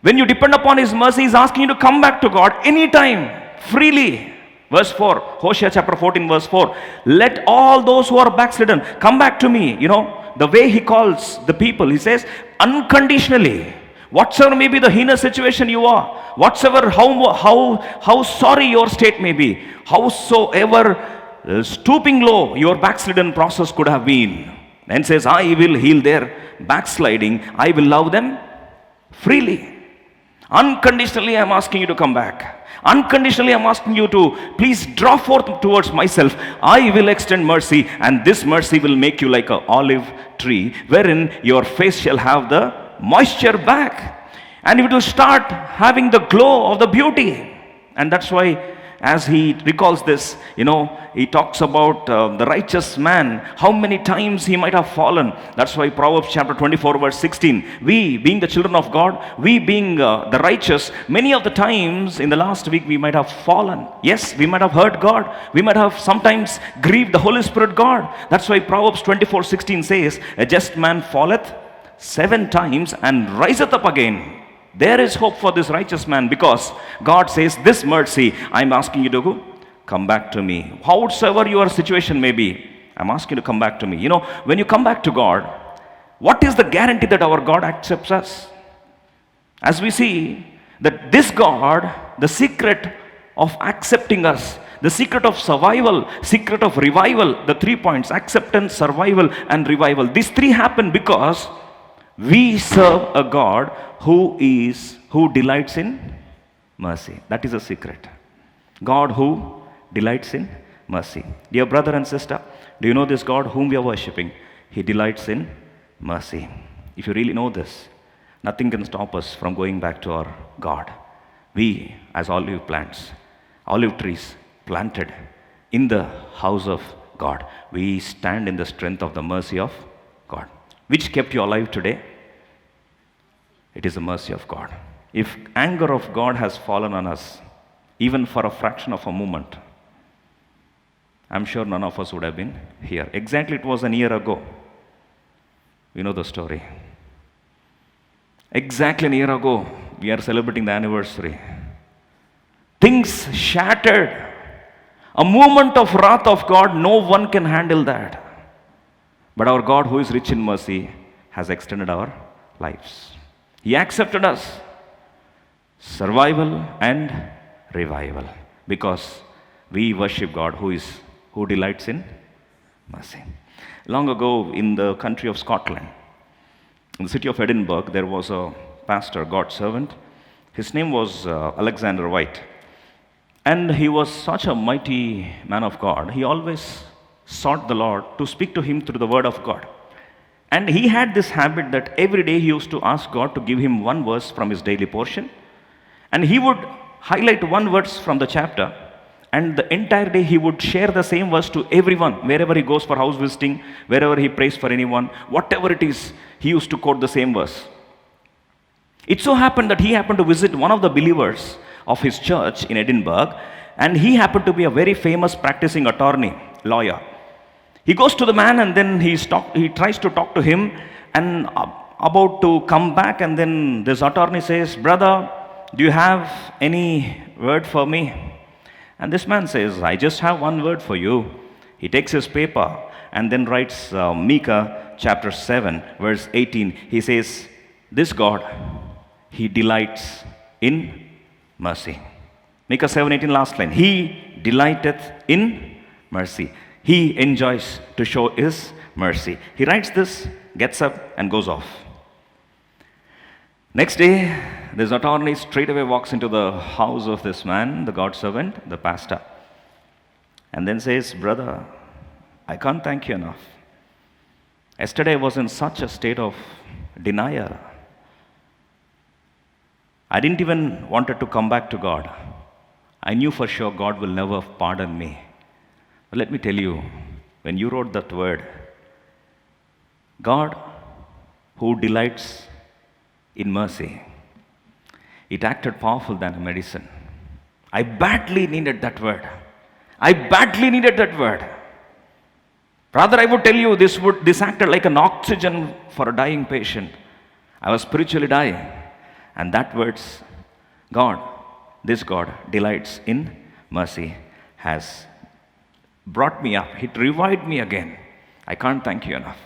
S5: when you depend upon His mercy, is asking you to come back to God anytime, freely. Verse 4, Hosea chapter 14, verse 4. Let all those who are backslidden come back to me. You know, the way He calls the people, He says, unconditionally. Whatsoever may be the heinous situation you are, whatsoever, how sorry your state may be, howsoever stooping low your backslidden process could have been, and says, I will heal their backsliding, I will love them freely. Unconditionally, I am asking you to come back. Unconditionally, I am asking you to please draw forth towards myself. I will extend mercy, and this mercy will make you like an olive tree, wherein your face shall have the moisture back, and it will start having the glow of the beauty. And that's why, as he recalls this, he talks about the righteous man, how many times he might have fallen. That's why Proverbs chapter 24 verse 16, we being the children of God, we being the righteous, many of the times in the last week we might have fallen. Yes, we might have hurt God, we might have sometimes grieved the Holy Spirit God. That's why Proverbs 24:16 says, a just man falleth 7 times and riseth up again. There is hope for this righteous man, because God says, this mercy, I'm asking you to come back to me. Howsoever your situation may be, I'm asking you to come back to me. When you come back to God, what is the guarantee that our God accepts us? As we see that this God, the secret of accepting us, the secret of survival, secret of revival, the 3 points, acceptance, survival, and revival. These 3 happen because we serve a God who delights in mercy. That is a secret. God who delights in mercy. Dear brother and sister, do you know this God whom we are worshipping? He delights in mercy. If you really know this, nothing can stop us from going back to our God. We, as olive plants, olive trees planted in the house of God, we stand in the strength of the mercy of God. Which kept you alive today? It is the mercy of God. If anger of God has fallen on us, even for a fraction of a moment, I'm sure none of us would have been here. Exactly, it was a year ago. You know the story. Exactly a year ago, we are celebrating the anniversary. Things shattered. A moment of wrath of God, no one can handle that. But our God, who is rich in mercy, has extended our lives. He accepted us. Survival and revival. Because we worship God who delights in mercy. Long ago, in the country of Scotland, in the city of Edinburgh, there was a pastor, God's servant. His name was Alexander White. And he was such a mighty man of God. He always sought the Lord to speak to him through the word of God. And he had this habit that every day he used to ask God to give him one verse from his daily portion. And he would highlight one verse from the chapter. And the entire day he would share the same verse to everyone. Wherever he goes for house visiting, wherever he prays for anyone, whatever it is, he used to quote the same verse. It so happened that he happened to visit one of the believers of his church in Edinburgh. And he happened to be a very famous practicing attorney, lawyer. He goes to the man and then he tries to talk to him, and about to come back, and then this attorney says, "Brother, do you have any word for me?" And this man says, "I just have one word for you." He takes his paper and then writes Micah chapter 7 verse 18. He says, "This God, He delights in mercy." Micah 7:18, last line. He delighteth in mercy. He enjoys to show His mercy. He writes this, gets up, and goes off. Next day, this attorney straight away walks into the house of this man, the God servant, the pastor, and then says, "Brother, I can't thank you enough. Yesterday I was in such a state of denial. I didn't even wanted to come back to God. I knew for sure God will never pardon me. But let me tell you, when you wrote that word, God who delights in mercy, it acted powerful than a medicine. I badly needed that word. I badly needed that word. Rather, I would tell you this acted like an oxygen for a dying patient. I was spiritually dying. And that words, God, this God delights in mercy, has brought me up. It revived me again. I can't thank you enough.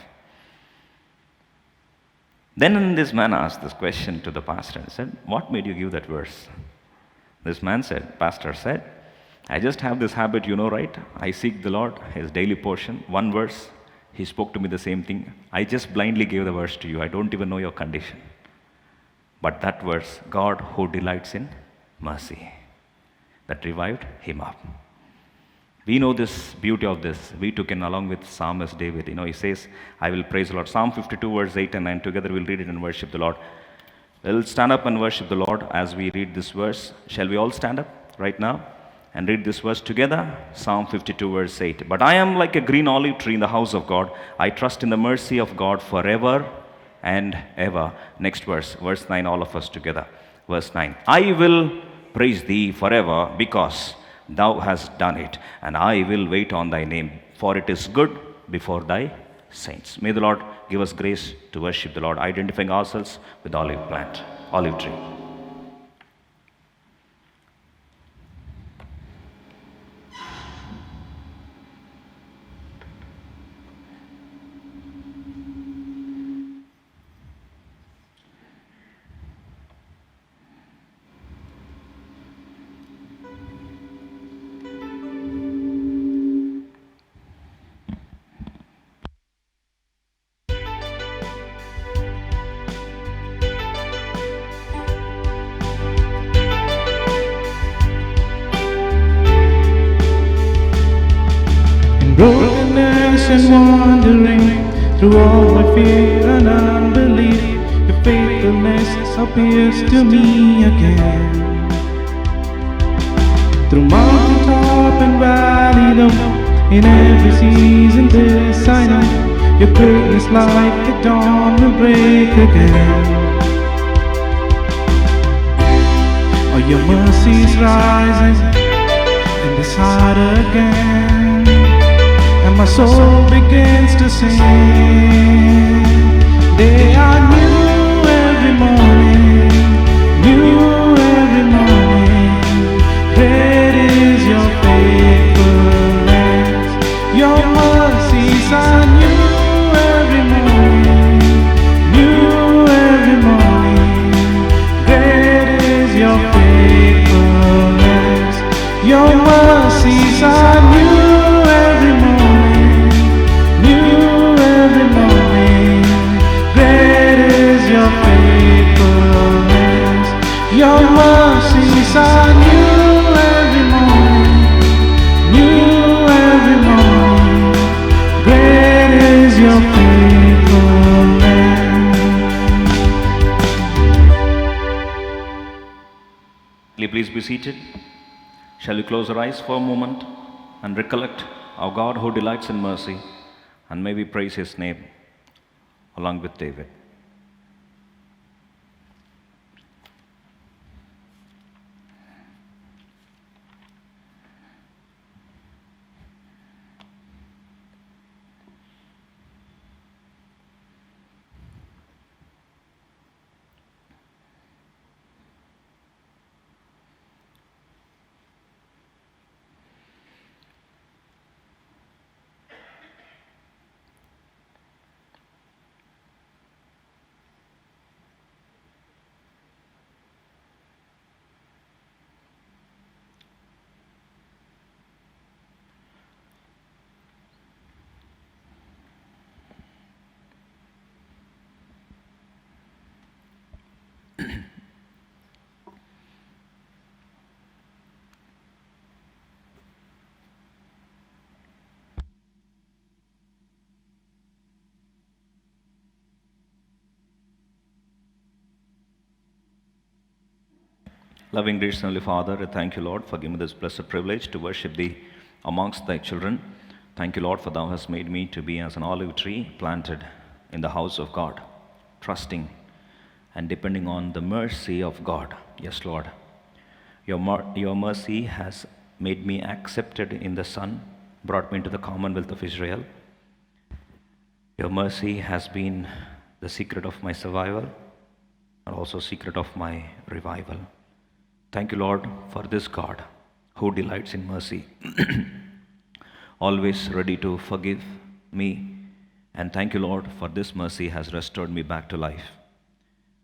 S5: Then this man asked this question to the pastor and said, what made you give that verse? This man said, pastor said, I just have this habit, you know, right? I seek the Lord, his daily portion. One verse, he spoke to me the same thing. I just blindly gave the verse to you. I don't even know your condition. But that verse, God who delights in mercy, that revived him up. We know this beauty of this. We took in along with Psalmist David. You know, he says, I will praise the Lord. Psalm 52, verse 8 and 9. Together we'll read it and worship the Lord. We'll stand up and worship the Lord as we read this verse. Shall we all stand up right now and read this verse together? Psalm 52, verse 8. But I am like a green olive tree in the house of God. I trust in the mercy of God forever and ever. Next verse, verse 9, all of us together. Verse 9. I will praise thee forever because thou hast done it, and I will wait on thy name, for it is good before thy saints. May the Lord give us grace to worship the Lord, identifying ourselves with olive plant, olive tree.
S3: Brokenness and wandering through all my fear and unbelief, your faithfulness appears to me again. Through mountaintop and valley low, in every season this I know, your greatness like the dawn will break again. Oh, your mercies rising in this heart again, and my soul begins to sing. They are new every morning, new every morning. Great is your faithfulness, your mercies are new every morning, new every morning. Great is your faithfulness, your mercies are new every morning, new every morning. Great is your faithfulness, your mercies are new every morning, new every morning. Great is your faithfulness.
S5: Will you please be seated? Shall we close our eyes for a moment and recollect our God who delights in mercy, and may we praise his name along with David. Loving gracious Heavenly Father, I thank you, Lord, for giving me this blessed privilege to worship thee amongst thy children. Thank you, Lord, for thou hast made me to be as an olive tree planted in the house of God, trusting and depending on the mercy of God. Yes, Lord, your mercy has made me accepted in the Son, brought me into the commonwealth of Israel. Your mercy has been the secret of my survival and also secret of my revival. Thank you, Lord, for this God who delights in mercy, always ready to forgive me. And thank you, Lord, for this mercy has restored me back to life.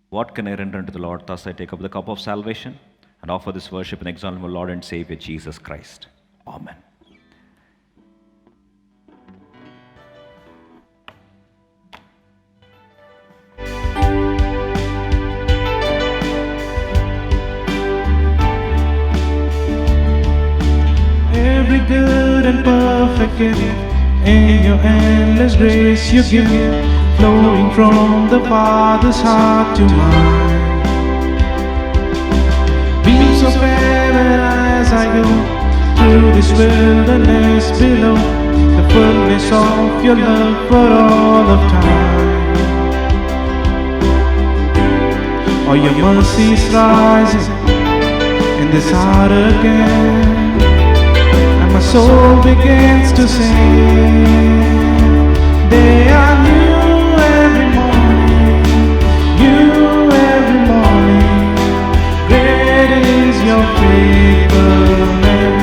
S5: What can I render unto the Lord? Thus I take up the cup of salvation and offer this worship in exalt my Lord and Savior Jesus Christ. Amen.
S3: Every good and perfect gift in your endless grace you give, flowing from the Father's heart to mine. Beams of heaven as I go through this wilderness below, the fullness of your love for all of time. All your mercies rising in this heart again, my soul begins to sing. They are new every morning, new every morning. Great is your faithfulness.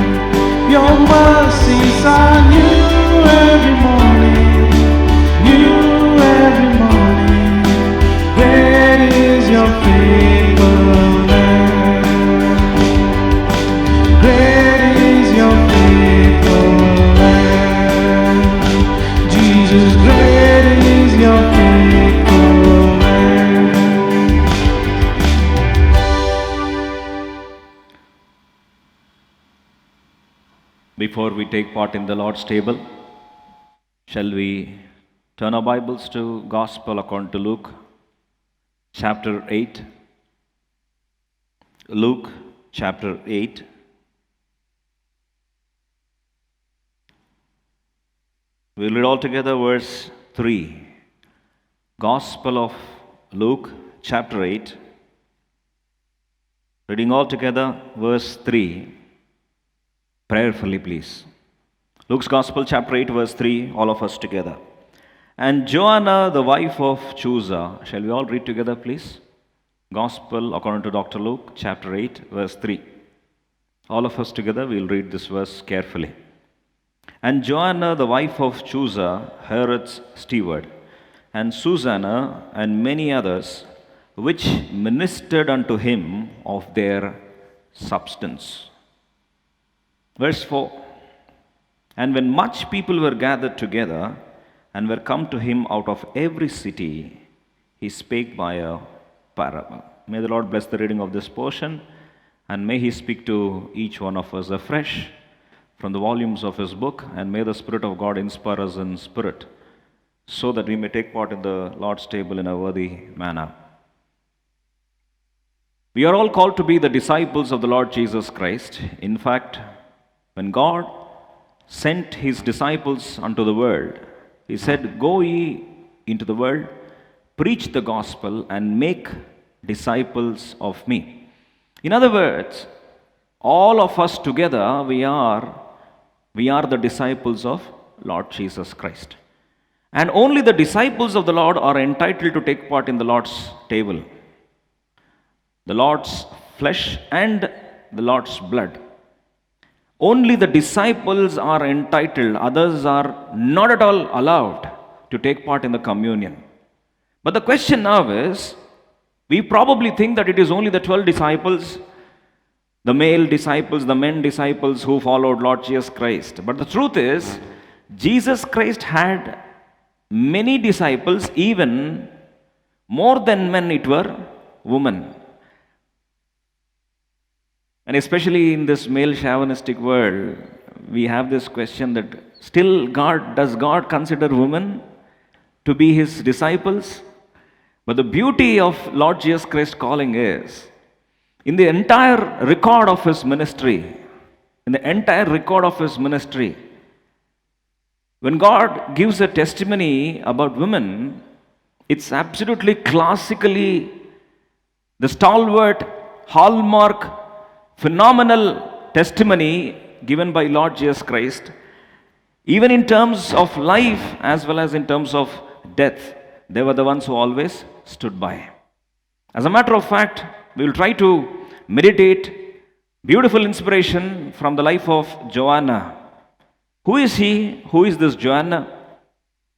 S3: Your mercies are new every morning, new every morning. Great is your faithfulness. Great is your Jesus, great is your faithfulness.
S5: Before we take part in the Lord's table, shall we turn our Bibles to Gospel according to Luke, chapter 8. Luke, chapter 8. We'll read all together verse 3. Gospel of Luke, chapter 8. Reading all together verse 3. Prayerfully, please. Luke's Gospel, chapter 8, verse 3. All of us together. And Joanna, the wife of Chuza. Shall we all read together, please? Gospel according to Dr. Luke, chapter 8, verse 3. All of us together, we'll read this verse carefully. And Joanna, the wife of Chuza, Herod's steward, and Susanna, and many others, which ministered unto him of their substance. Verse 4. And when much people were gathered together, and were come to him out of every city, he spake by a parable. May the Lord bless the reading of this portion, and may he speak to each one of us afresh from the volumes of his book, and may the Spirit of God inspire us in spirit, so that we may take part in the Lord's table in a worthy manner. We are all called to be the disciples of the Lord Jesus Christ. In fact, when God sent his disciples unto the world, he said, "Go ye into the world, preach the gospel, and make disciples of me." In other words, all of us together, we are the disciples of Lord Jesus Christ. And only the disciples of the Lord are entitled to take part in the Lord's table, the Lord's flesh and the Lord's blood. Only the disciples are entitled, others are not at all allowed to take part in the communion. But the question now is, we probably think that it is only the 12 disciples, the male disciples, the men disciples who followed Lord Jesus Christ. But the truth is, Jesus Christ had many disciples, even more than men, it were women. And especially in this male chauvinistic world, we have this question that still does God consider women to be his disciples? But the beauty of Lord Jesus Christ's calling is, in the entire record of his ministry, when God gives a testimony about women, it's absolutely classically the stalwart, hallmark, phenomenal testimony given by Lord Jesus Christ, even in terms of life as well as in terms of death, they were the ones who always stood by. As a matter of fact, we will try to meditate beautiful inspiration from the life of Joanna. Who is he? Who is this Joanna?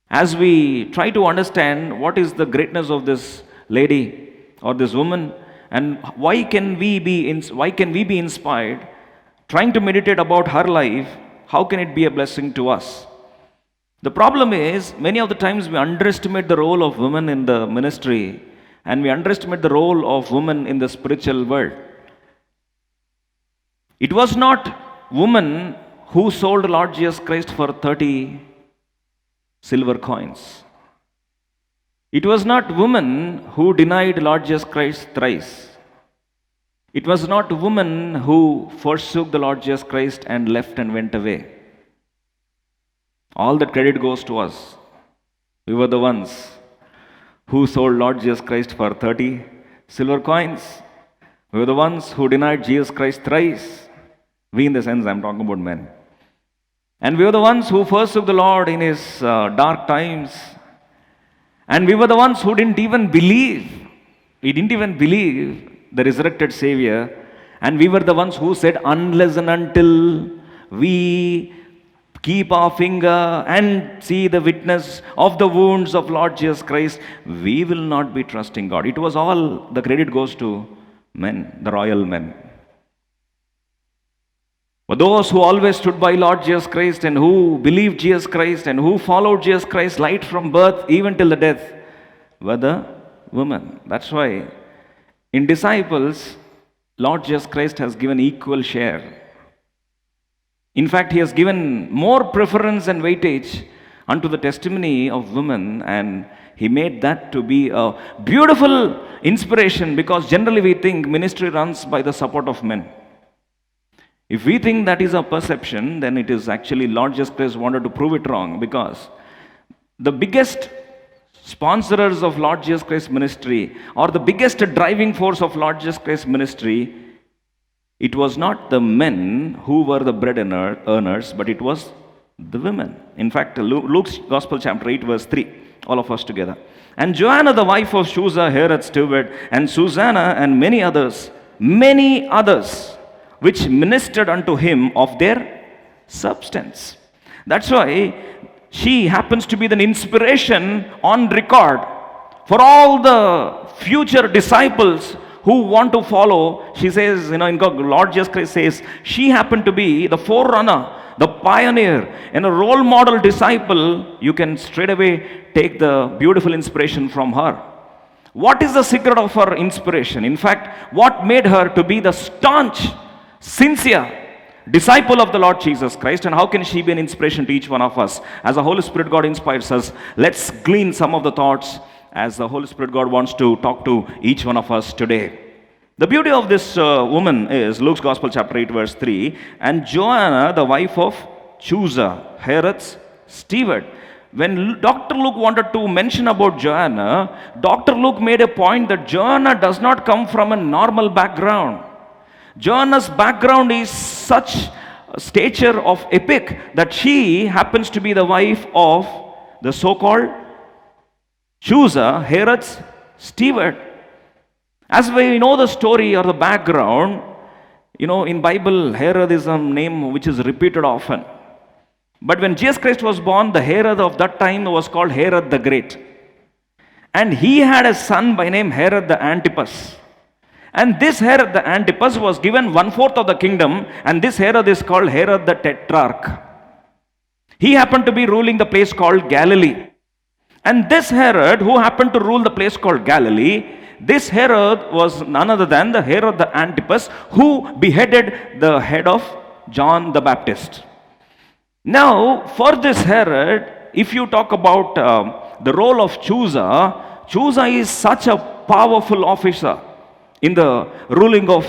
S5: As we try to understand what is the greatness of this lady or this woman, and why can we be inspired, trying to meditate about her life, how can it be a blessing to us? The problem is, many of the times we underestimate the role of women in the ministry, and we underestimate the role of women in the spiritual world. It was not woman who sold Lord Jesus Christ for 30 silver coins. It was not woman who denied Lord Jesus Christ thrice. It was not woman who forsook the Lord Jesus Christ and left and went away. All the credit goes to us. We were the ones who sold Lord Jesus Christ for 30 silver coins. We were the ones who denied Jesus Christ thrice. We, in the sense, I'm talking about men. And we were the ones who forsook the Lord in his dark times. And we were the ones who didn't even believe. We didn't even believe the resurrected Savior. And we were the ones who said, unless and until we keep our finger and see the witness of the wounds of Lord Jesus Christ, we will not be trusting God. It was all, the credit goes to men, the royal men. But those who always stood by Lord Jesus Christ and who believed Jesus Christ and who followed Jesus Christ right from birth even till the death were the women. That's why in disciples, Lord Jesus Christ has given equal share. In fact, he has given more preference and weightage unto the testimony of women, and he made that to be a beautiful inspiration, because generally we think ministry runs by the support of men. If we think that is our perception, then it is actually Lord Jesus Christ wanted to prove it wrong, because the biggest sponsors of Lord Jesus Christ's ministry, or the biggest driving force of Lord Jesus Christ's ministry, it was not the men who were the bread earners, but it was the women. In fact, Luke's Gospel chapter 8 verse 3, all of us together. And Joanna, the wife of Chuza, Herod's steward, and Susanna, and many others, which ministered unto him of their substance. That's why she happens to be the inspiration on record for all the future disciples who want to follow. She says, in God, Lord Jesus Christ says, she happened to be the forerunner, the pioneer, and a role model disciple. You can straight away take the beautiful inspiration from her. What is the secret of her inspiration? In fact, what made her to be the staunch, sincere disciple of the Lord Jesus Christ, and how can she be an inspiration to each one of us? As the Holy Spirit God inspires us, let's glean some of the thoughts as the Holy Spirit God wants to talk to each one of us today. The beauty of this woman is Luke's Gospel chapter 8 verse 3, and Joanna, the wife of Chuza, Herod's steward. When Dr. Luke wanted to mention about Joanna, Dr. Luke made a point that Joanna does not come from a normal background. Joanna's background is such a stature of epic that she happens to be the wife of the so-called Chuza, Herod's steward. As we know the story or the background, in Bible, Herod is a name which is repeated often. But when Jesus Christ was born, the Herod of that time was called Herod the Great. And he had a son by name Herod the Antipas. And this Herod the Antipas was given 1/4 of the kingdom, and this Herod is called Herod the Tetrarch. He happened to be ruling the place called Galilee. And this Herod, who happened to rule the place called Galilee, this Herod was none other than the Herod the Antipas, who beheaded the head of John the Baptist. Now, for this Herod, if you talk about the role of Chuza is such a powerful officer in the ruling of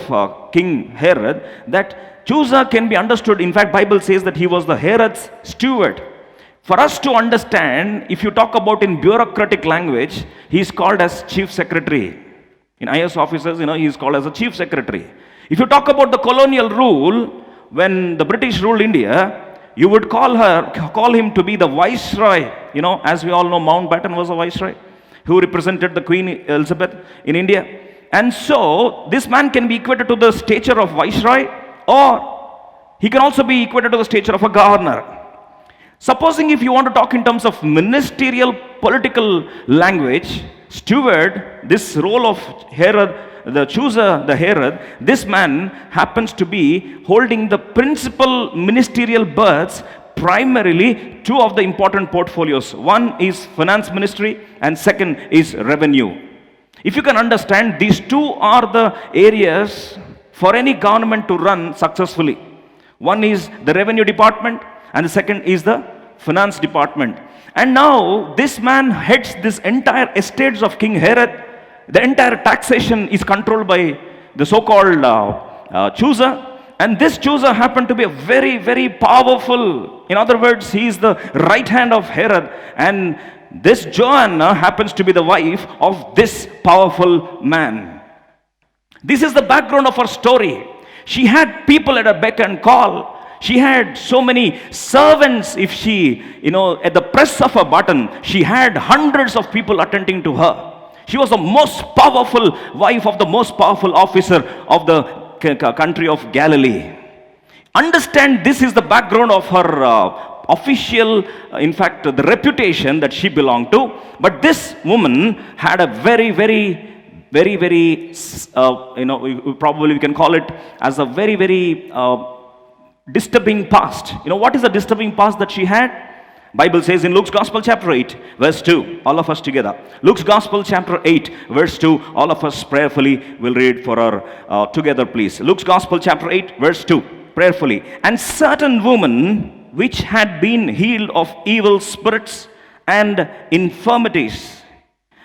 S5: King Herod, that Chuza can be understood. In fact, Bible says that he was the Herod's steward. For us to understand, if you talk about in bureaucratic language, he is called as chief secretary. In IS officers, he is called as a chief secretary. If you talk about the colonial rule, when the British ruled India, you would call him to be the viceroy. You know, as we all know, Mountbatten was a viceroy who represented the Queen Elizabeth in India. And so, this man can be equated to the stature of viceroy, or he can also be equated to the stature of a governor. Supposing if you want to talk in terms of ministerial political language, steward, this role of Herod, the chooser, the Herod, this man happens to be holding the principal ministerial berths, primarily two of the important portfolios. One is finance ministry and second is revenue. If you can understand, these two are the areas for any government to run successfully. One is the revenue department and the second is the finance department. And now this man heads this entire estates of King Herod. The entire taxation is controlled by the so-called chooser. And this chooser happened to be a very, very powerful, in other words, he is the right hand of Herod. And this Joanna happens to be the wife of this powerful man. This is the background of her story. She had people at her beck and call. She had so many servants. If she, at the press of a button, she had hundreds of people attending to her. She was the most powerful wife of the most powerful officer of the country of Galilee. Understand, this is the background of her official, in fact, the reputation that she belonged to. But this woman had a very, probably we can call it as a very, very disturbing past. What is the disturbing past that she had? Bible says in Luke's Gospel chapter 8 verse 2, all of us together. Luke's Gospel chapter 8 verse 2, all of us prayerfully will read for our together, please. Luke's Gospel chapter 8 verse 2, prayerfully. And certain woman which had been healed of evil spirits and infirmities,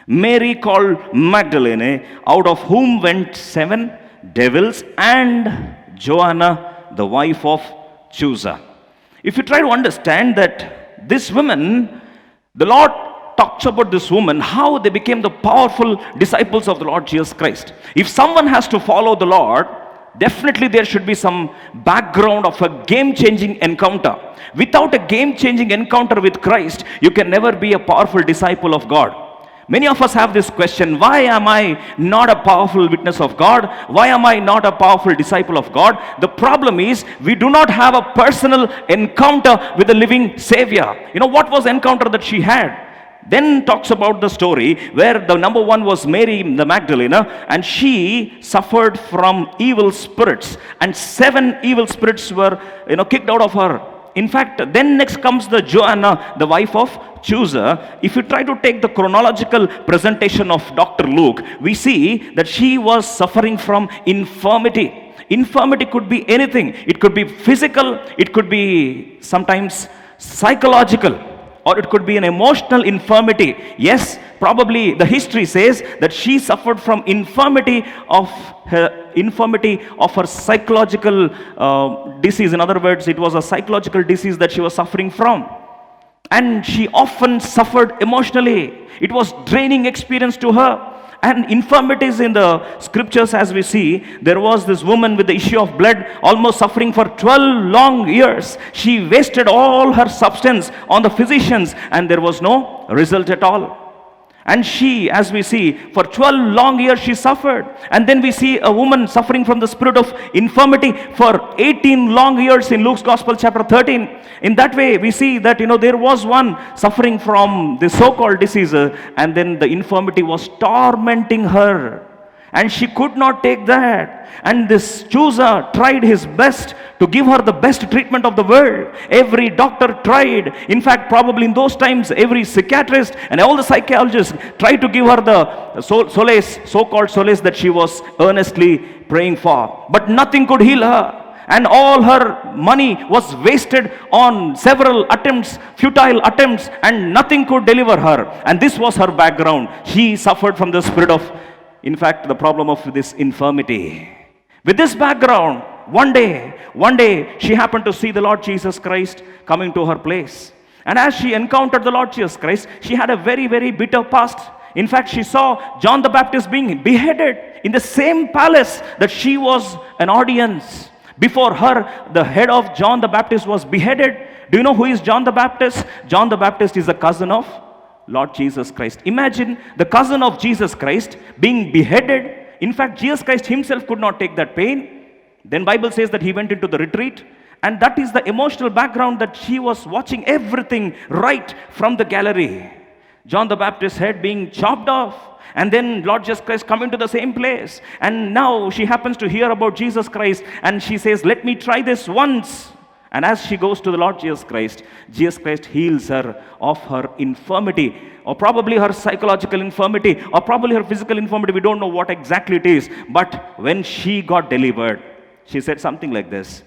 S5: Mary called Magdalene, out of whom went 7 devils, and Joanna, the wife of Chuza. If you try to understand that this woman, the Lord talks about this woman, how they became the powerful disciples of the Lord Jesus Christ. If someone has to follow the Lord, definitely there should be some background of a game-changing encounter. Without a game-changing encounter with Christ, you can never be a powerful disciple of God. Many of us have this question: why am I not a powerful witness of God? Why am I not a powerful disciple of God? The problem is we do not have a personal encounter with the living Savior. What was the encounter that she had? Then talks about the story where the number one was Mary the Magdalene, and she suffered from evil spirits, and 7 evil spirits were kicked out of her. In fact, then next comes the Joanna, the wife of Chuza. If you try to take the chronological presentation of Dr. Luke, we see that she was suffering from infirmity. Infirmity could be anything. It could be physical, it could be sometimes psychological, or it could be an emotional infirmity. Yes, probably the history says that she suffered from infirmity of her psychological disease. In other words, it was a psychological disease that she was suffering from. And she often suffered emotionally. It was draining experience to her. And infirmities in the scriptures, as we see, there was this woman with the issue of blood, almost suffering for 12 long years. She wasted all her substance on the physicians, and there was no result at all. And she, as we see, for 12 long years she suffered. And then we see a woman suffering from the spirit of infirmity for 18 long years in Luke's Gospel chapter 13. In that way, we see that, there was one suffering from the so-called disease, and then the infirmity was tormenting her. And she could not take that. And this chooser tried his best to give her the best treatment of the world. Every doctor tried. In fact, probably in those times, every psychiatrist and all the psychologists tried to give her the solace, so-called solace that she was earnestly praying for. But nothing could heal her. And all her money was wasted on several attempts, futile attempts, and nothing could deliver her. And this was her background. She suffered from the spirit of, in fact, the problem of this infirmity. With this background, one day, she happened to see the Lord Jesus Christ coming to her place. And as she encountered the Lord Jesus Christ, she had a very, very bitter past. In fact, she saw John the Baptist being beheaded in the same palace that she was an audience. Before her, the head of John the Baptist was beheaded. Do you know who is John the Baptist? John the Baptist is the cousin of Lord Jesus Christ. Imagine the cousin of Jesus Christ being beheaded. In fact, Jesus Christ himself could not take that pain. Then Bible says that he went into the retreat. And that is the emotional background, that she was watching everything right from the gallery. John the Baptist's head being chopped off, and then Lord Jesus Christ coming to the same place. And now she happens to hear about Jesus Christ, and she says, let me try this once. And as she goes to the Lord Jesus Christ heals her of her infirmity, or probably her psychological infirmity, or probably her physical infirmity. We don't know what exactly it is. But when she got delivered, she said something like this: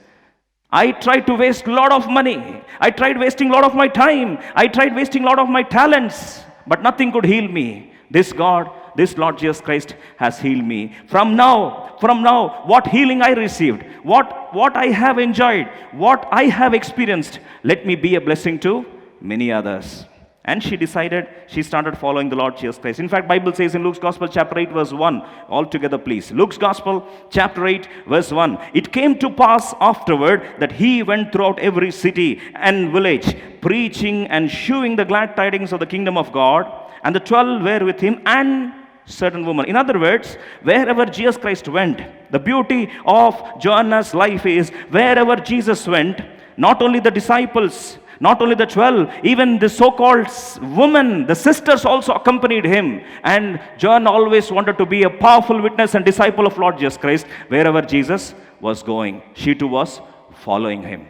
S5: I tried to waste a lot of money. I tried wasting a lot of my time. I tried wasting a lot of my talents, but nothing could heal me. This God, this Lord Jesus Christ has healed me. From now, what healing I received, what I have enjoyed, what I have experienced, let me be a blessing to many others. And she decided, she started following the Lord Jesus Christ. In fact, Bible says in Luke's Gospel, chapter 8, verse 1, all together please. Luke's Gospel, chapter 8, verse 1. It came to pass afterward that he went throughout every city and village, preaching and shewing the glad tidings of the kingdom of God. And the 12 were with him, and certain women. In other words, wherever Jesus Christ went, the beauty of Joanna's life is, wherever Jesus went, not only the disciples, not only the 12, even the so-called women, the sisters also accompanied him. And Joanna always wanted to be a powerful witness and disciple of Lord Jesus Christ. Wherever Jesus was going, she too was following him.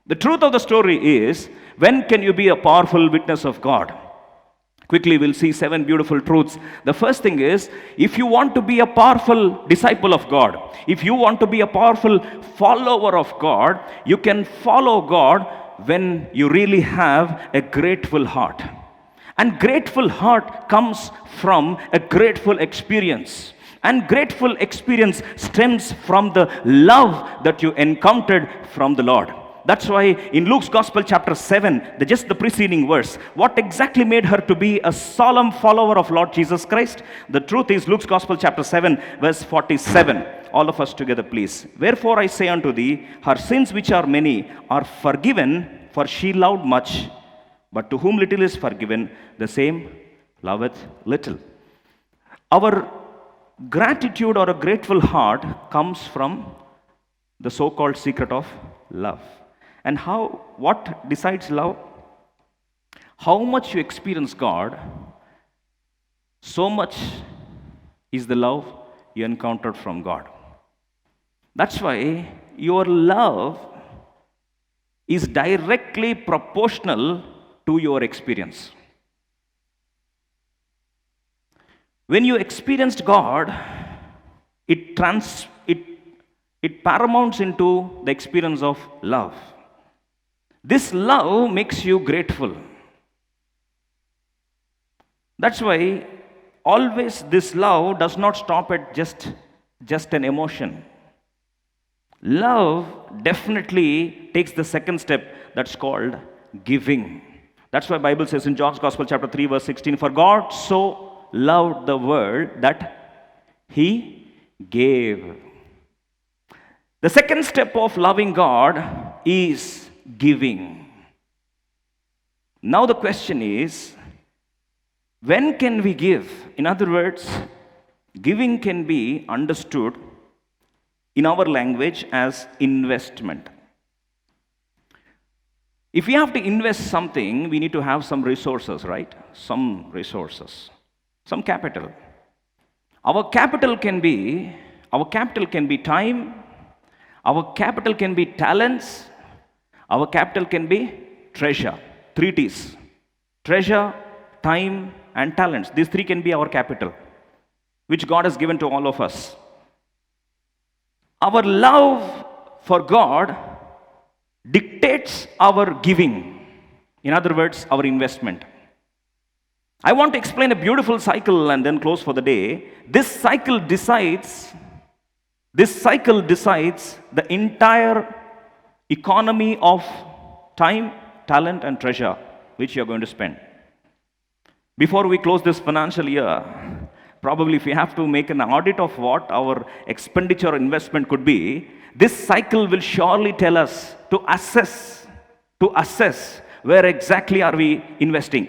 S5: The truth of the story is, when can you be a powerful witness of God? Quickly, we'll see 7 beautiful truths. The first thing is, if you want to be a powerful disciple of God, if you want to be a powerful follower of God, you can follow God when you really have a grateful heart. And grateful heart comes from a grateful experience. And grateful experience stems from the love that you encountered from the Lord. That's why in Luke's Gospel, chapter 7, just the preceding verse, what exactly made her to be a solemn follower of Lord Jesus Christ? The truth is, Luke's Gospel, chapter 7, verse 47. All of us together, please. Wherefore I say unto thee, her sins which are many are forgiven, for she loved much. But to whom little is forgiven, the same loveth little. Our gratitude or a grateful heart comes from the so-called secret of love. And what decides love? How much you experience God, so much is the love you encountered from God. That's why your love is directly proportional to your experience. When you experienced God, it paramounts into the experience of love. This love makes you grateful. That's why always this love does not stop at just an emotion. Love definitely takes the second step, that's called giving. That's why Bible says in John's Gospel, chapter 3, verse 16, for God so loved the world that he gave. The second step of loving God is giving. Now the question is, when can we give? In other words, giving can be understood in our language as investment. If we have to invest something, we need to have some resources, right? Some resources, some capital. Our capital can be time, our capital can be talents, our capital can be treasure. 3 T's. Treasure, time, and talents. These 3 can be our capital, which God has given to all of us. Our love for God dictates our giving. In other words, our investment. I want to explain a beautiful cycle and then close for the day. This cycle decides the entire economy of time, talent, and treasure which you are going to spend. Before we close this financial year, probably if we have to make an audit of what our expenditure or investment could be, This cycle will surely tell us to assess where exactly are we investing.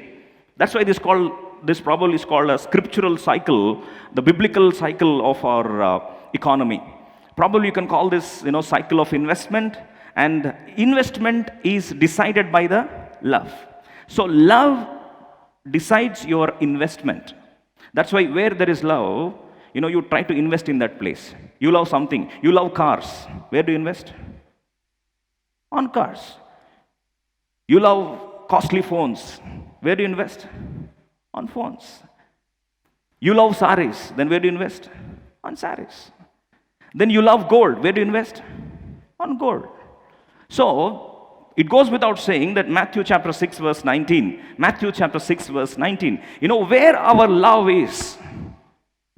S5: That's why this probably is called a scriptural cycle, the biblical cycle of our economy. Probably you can call this, cycle of investment, and investment is decided by the love. So love decides your investment. That's why where there is love, you try to invest in that place. You love something. You love cars. Where do you invest? On cars. You love costly phones. Where do you invest? On phones. You love saris. Then where do you invest? On saris. Then you love gold. Where do you invest? On gold. So, it goes without saying that Matthew chapter 6 verse 19, where our love is,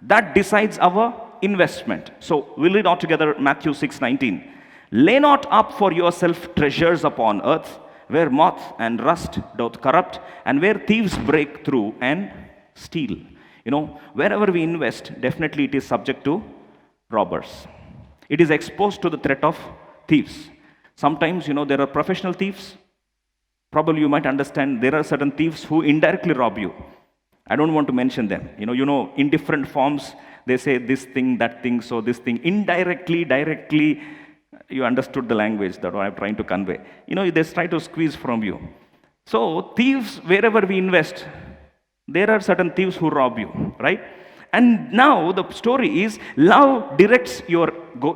S5: that decides our investment. So, we'll read all together Matthew 6:19. Lay not up for yourself treasures upon earth, where moth and rust doth corrupt, and where thieves break through and steal. Wherever we invest, definitely it is subject to robbers. It is exposed to the threat of thieves. Sometimes, there are professional thieves. Probably you might understand there are certain thieves who indirectly rob you. I don't want to mention them. In different forms, they say this thing, that thing, so this thing. Indirectly, directly, you understood the language that I'm trying to convey. They try to squeeze from you. So, thieves, wherever we invest, there are certain thieves who rob you, right? And now the story is love directs your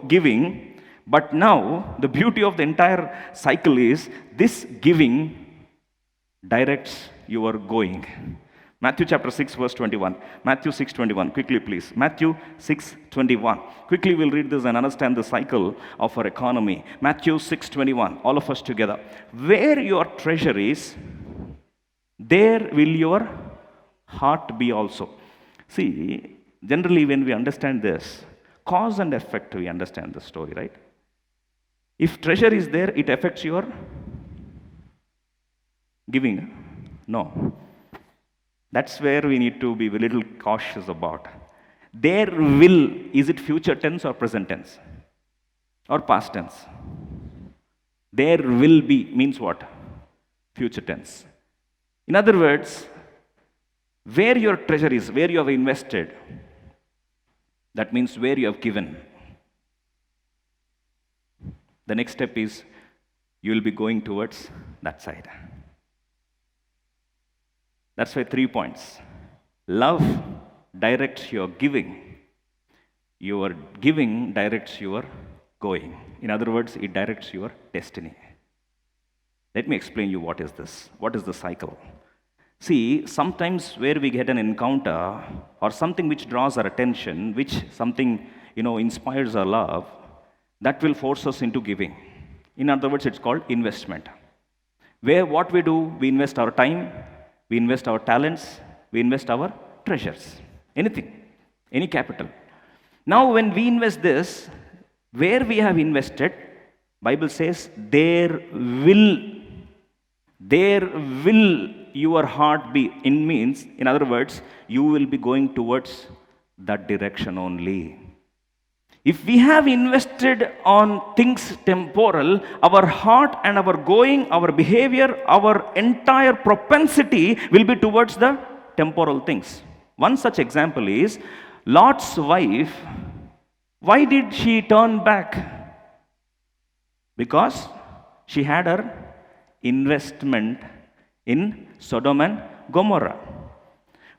S5: giving, but now the beauty of the entire cycle is this giving directs your going. Matthew chapter 6 verse 21. Matthew 6:21. Quickly please. Matthew 6:21. Quickly we'll read this and understand the cycle of our economy. Matthew 6:21. All of us together. Where your treasure is, there will your heart be also. See, generally when we understand this, cause and effect, we understand the story, right? If treasure is there, it affects your giving. No. That's where we need to be a little cautious about. There will, is it future tense or present tense? Or past tense? There will be means what? Future tense. In other words, where your treasure is, where you have invested, that means where you have given. The next step is you will be going towards that side. That's why 3 points. Love directs your giving. Your giving directs your going. In other words, it directs your destiny. Let me explain you what is this. What is the cycle? See, sometimes where we get an encounter or something which draws our attention, which something, inspires our love, that will force us into giving. In other words, it's called investment. Where what we do, we invest our time, we invest our talents, we invest our treasures. Anything, any capital. Now when we invest this, where we have invested, Bible says, there will your heart be. In other words, you will be going towards that direction only. If we have invested on things temporal, our heart and our going, our behavior, our entire propensity will be towards the temporal things. One such example is Lot's wife. Why did she turn back? Because she had her investment in Sodom and Gomorrah.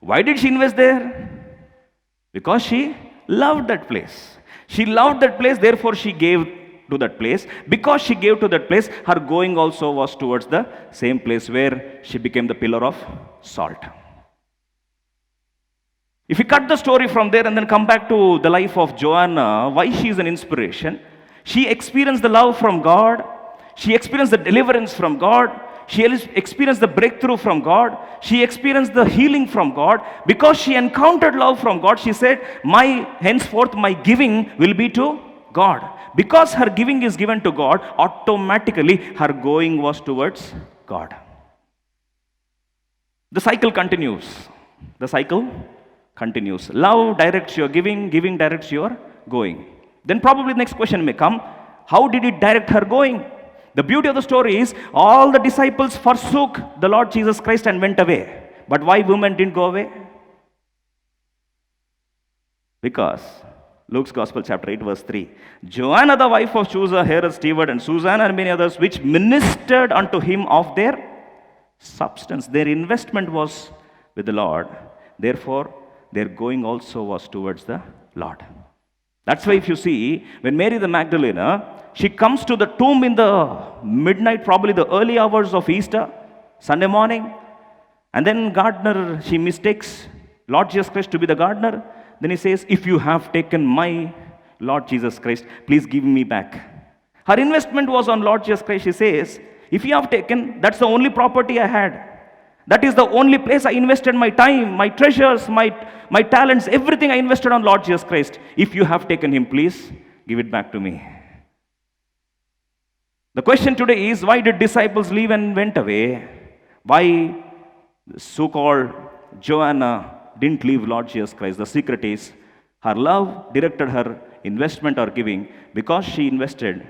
S5: Why did she invest there? Because she loved that place. She loved that place, therefore she gave to that place. Because she gave to that place, her going also was towards the same place where she became the pillar of salt. If we cut the story from there and then come back to the life of Joanna, why she is an inspiration? She experienced the love from God. She experienced the deliverance from God. She experienced the breakthrough from God. She experienced the healing from God. Because she encountered love from God, she said, henceforth my giving will be to God. Because her giving is given to God, automatically her going was towards God. The cycle continues. The cycle continues. Love directs your giving, giving directs your going. Then probably the next question may come, How did it direct her going? The beauty of the story is all the disciples forsook the Lord Jesus Christ and went away. But why women didn't go away? Because Luke's Gospel, chapter 8, verse 3. Joanna, the wife of Chusa, Herod's steward, and Susanna and many others, which ministered unto him of their substance. Their investment was with the Lord. Therefore, their going also was towards the Lord. That's why if you see, when Mary the Magdalene, she comes to the tomb in the midnight, probably the early hours of Easter, Sunday morning, and then gardener, she mistakes Lord Jesus Christ to be the gardener. Then he says, if you have taken my Lord Jesus Christ, please give me back. Her investment was on Lord Jesus Christ. She says, if you have taken, that's the only property I had. That is the only place I invested my time, my treasures, my talents, everything I invested on Lord Jesus Christ. If you have taken him, please give it back to me. The question today is, why did disciples leave and went away? Why so-called Joanna didn't leave Lord Jesus Christ? The secret is her love directed her investment or giving. Because she invested,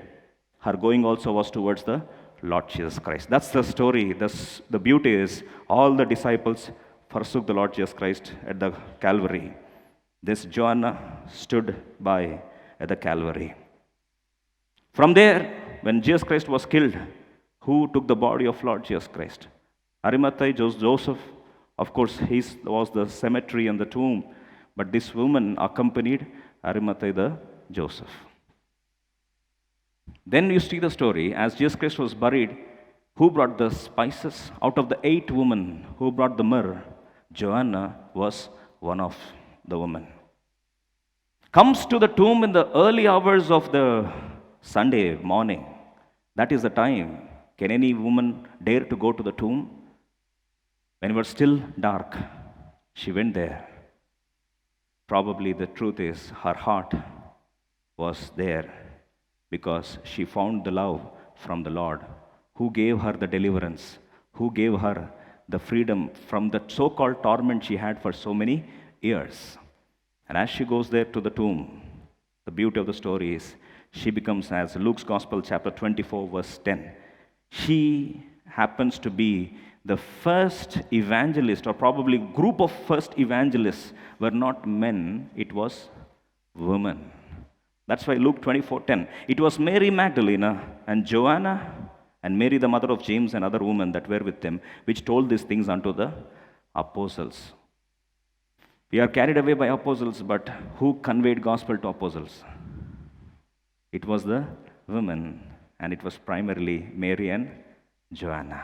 S5: her going also was towards the Lord Jesus Christ. That's the story. The beauty is all the disciples forsook the Lord Jesus Christ at the Calvary. This Joanna stood by at the Calvary. From there, when Jesus Christ was killed, who took the body of Lord Jesus Christ? Arimathea, Joseph. Of course, he was the cemetery and the tomb, but this woman accompanied Arimathea the Joseph. Then you see the story, as Jesus Christ was buried, who brought the spices? Out of the 8 women who brought the myrrh, Joanna was one of the women. Comes to the tomb in the early hours of the Sunday morning. That is the time. Can any woman dare to go to the tomb? When it was still dark, she went there. Probably the truth is her heart was there because she found the love from the Lord, who gave her the deliverance, who gave her the freedom from the so-called torment she had for so many years. And as she goes there to the tomb, the beauty of the story is she becomes, as Luke's Gospel, chapter 24, verse 10, she happens to be the first evangelist, or probably group of first evangelists were not men, it was women. That's why Luke 24:10, it was Mary Magdalene and Joanna and Mary the mother of James and other women that were with them, which told these things unto the apostles. We are carried away by apostles, but who conveyed gospel to apostles? It was the women, and it was primarily Mary and Joanna.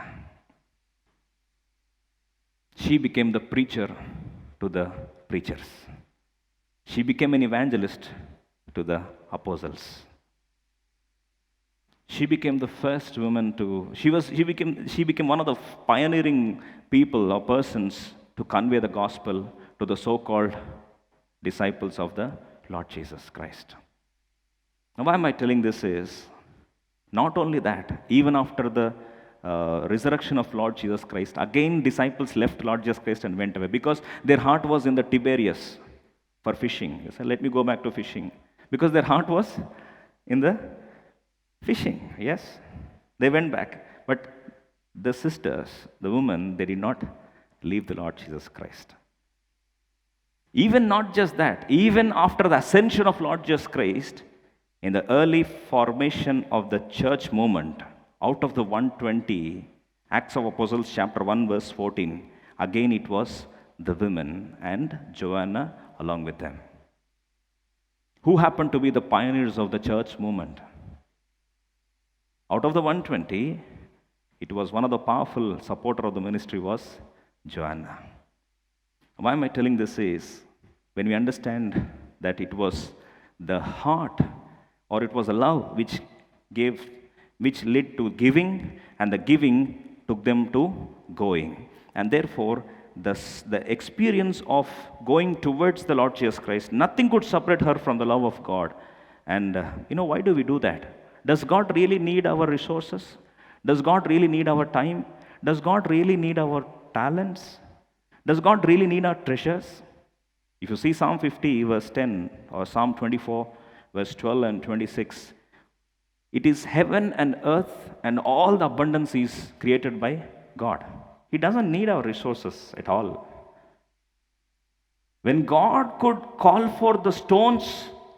S5: She became the preacher to the preachers. She became an evangelist to the apostles. She became the first woman to, she became one of the pioneering people or persons to convey the gospel to the so-called disciples of the Lord Jesus Christ. Now, why am I telling this is, not only that, even after the resurrection of Lord Jesus Christ, again disciples left Lord Jesus Christ and went away because their heart was in the Tiberias for fishing. They said, let me go back to fishing. Because their heart was in the fishing. Yes, they went back. But the sisters, the women, they did not leave the Lord Jesus Christ. Even not just that, even after the ascension of Lord Jesus Christ, in the early formation of the church movement, out of the 120, Acts of Apostles, chapter 1, verse 14, again it was the women and Joanna along with them, who happened to be the pioneers of the church movement. Out of the 120, it was one of the powerful supporter of the ministry was Joanna. Why am I telling this is, when we understand that it was the heart or it was a love which led to giving, and the giving took them to going. And therefore, the experience of going towards the Lord Jesus Christ, nothing could separate her from the love of God. And why do we do that? Does God really need our resources? Does God really need our time? Does God really need our talents? Does God really need our treasures? If you see Psalm 50, verse 10, or Psalm 24, verse 12 and 26, It is heaven and earth, and all the abundance is created by God. He doesn't need our resources at all. When God could call for the stones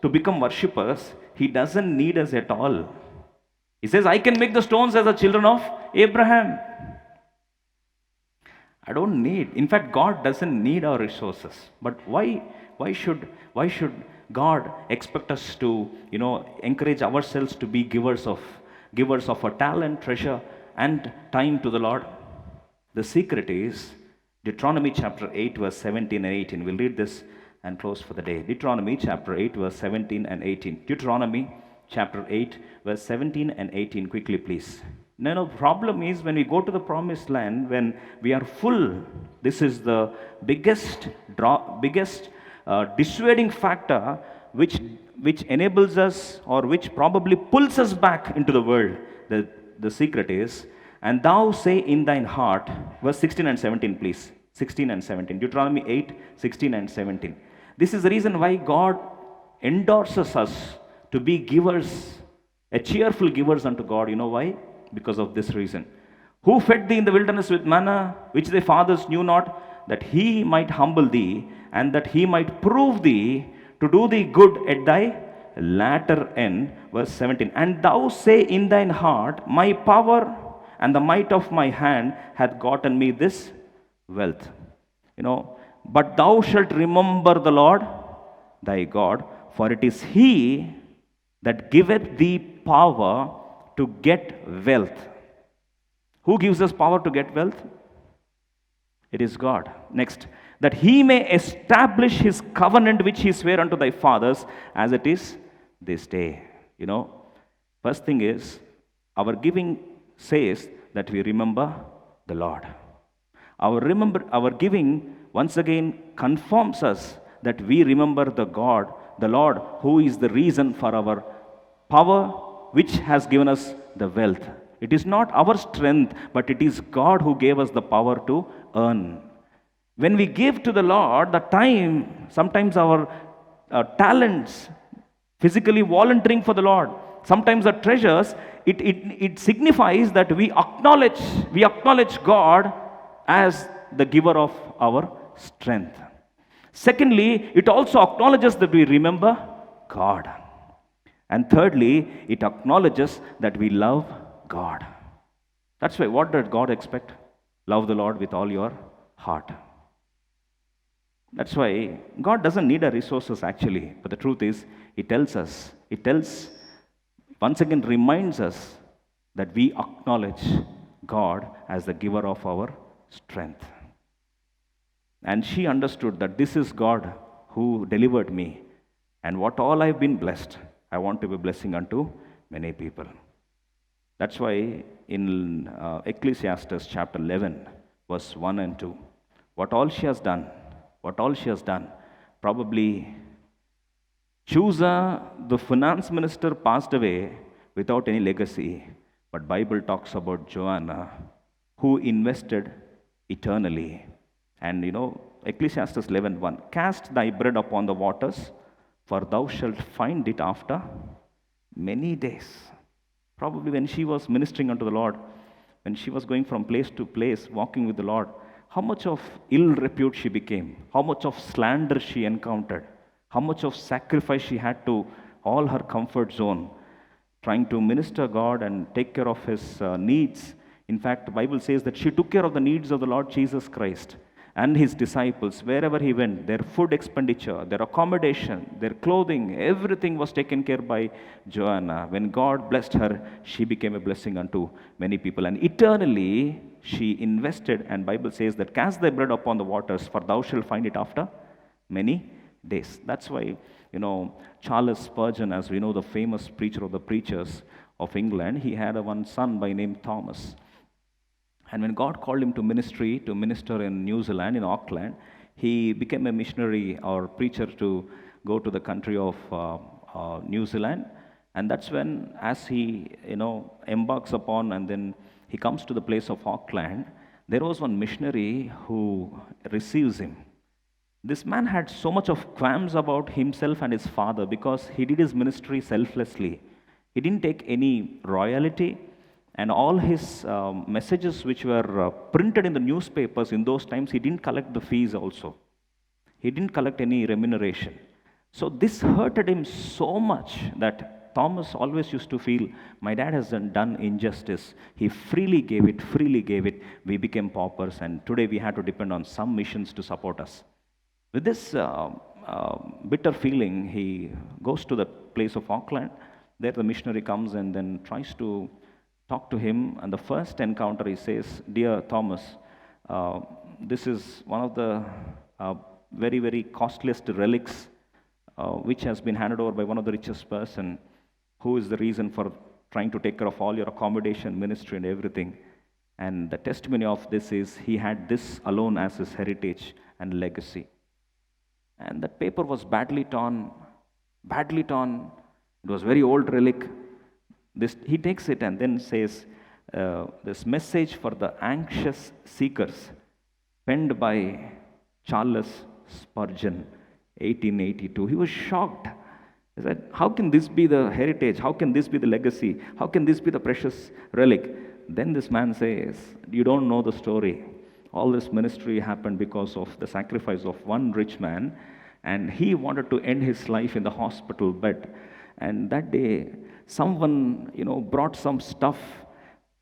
S5: to become worshippers, He doesn't need us at all. He says, I can make the stones as the children of Abraham. I don't need. In fact, God doesn't need our resources. But why should God expect us to, encourage ourselves to be givers of our talent, treasure, and time to the Lord? The secret is Deuteronomy chapter 8, verse 17 and 18. We'll read this and close for the day. Deuteronomy chapter 8, verse 17 and 18. Deuteronomy chapter 8, verse 17 and 18. Quickly, please. No, problem is when we go to the promised land, when we are full, this is the biggest dissuading factor which enables us, or which probably pulls us back into the world. The secret is, and thou say in thine heart, verse 16 and 17, please. 16 and 17. Deuteronomy 8, 16 and 17. This is the reason why God endorses us to be givers, a cheerful givers unto God. You know why? Because of this reason. Who fed thee in the wilderness with manna, which thy fathers knew not, that he might humble thee, and that he might prove thee to do thee good at thy latter end. Verse 17. And thou say in thine heart, my power and the might of my hand hath gotten me this wealth. But thou shalt remember the Lord thy God, for it is He that giveth thee power to get wealth. Who gives us power to get wealth? It is God. Next, that He may establish His covenant which He sware unto thy fathers, as it is this day. First thing is, our giving says that we remember the Lord. Our giving once again confirms us that we remember the Lord, who is the reason for our power, which has given us the wealth. It is not our strength, but it is God who gave us the power to earn. When we give to the Lord, the time, sometimes our talents, physically volunteering for the Lord, sometimes our treasures, it signifies that we acknowledge God as the giver of our strength. Secondly, it also acknowledges that we remember God. And thirdly, it acknowledges that we love God. That's why, what does God expect? Love the Lord with all your heart. That's why God doesn't need our resources actually. But the truth is, once again reminds us that we acknowledge God as the giver of our strength. And she understood that this is God who delivered me. And what all I've been blessed, I want to be a blessing unto many people. That's why in Ecclesiastes chapter 11, verse 1 and 2, what all she has done, probably Chusa, the finance minister, passed away without any legacy. But Bible talks about Joanna, who invested eternally. And Ecclesiastes 11:1, cast thy bread upon the waters, for thou shalt find it after many days. Probably when she was ministering unto the Lord, when she was going from place to place, walking with the Lord, how much of ill repute she became, how much of slander she encountered, how much of sacrifice she had to all her comfort zone, trying to minister God and take care of His needs. In fact, the Bible says that she took care of the needs of the Lord Jesus Christ and His disciples. Wherever He went, their food expenditure, their accommodation, their clothing, everything was taken care by Joanna. When God blessed her, she became a blessing unto many people. And eternally, she invested, and Bible says that cast thy bread upon the waters, for thou shalt find it after many days. That's why, Charles Spurgeon, as we know, the famous preacher of the preachers of England, he had one son by name Thomas. And when God called him to minister in New Zealand, in Auckland, he became a missionary or preacher to go to the country of New Zealand. And that's when, as he, embarks upon, and then he comes to the place of Auckland, there was one missionary who receives him. This man had so much of qualms about himself and his father because he did his ministry selflessly. He didn't take any royalty, and all his messages which were printed in the newspapers in those times, he didn't collect the fees also. He didn't collect any remuneration. So this hurted him so much that Thomas always used to feel, my dad hasn't done injustice. He freely gave it, freely gave it. We became paupers, and today we had to depend on some missions to support us. With this bitter feeling, he goes to the place of Auckland. There the missionary comes and then tries to talk to him. And the first encounter, he says, dear Thomas, this is one of the very, very costliest relics which has been handed over by one of the richest person, who is the reason for trying to take care of all your accommodation, ministry, and everything. And the testimony of this is he had this alone as his heritage and legacy. And that paper was badly torn, badly torn. It was very old relic. He takes it and then says, this message for the anxious seekers, penned by Charles Spurgeon, 1882. He was shocked. He said, how can this be the heritage? How can this be the legacy? How can this be the precious relic? Then this man says, you don't know the story. All this ministry happened because of the sacrifice of one rich man, and he wanted to end his life in the hospital bed. And that day, someone, brought some stuff,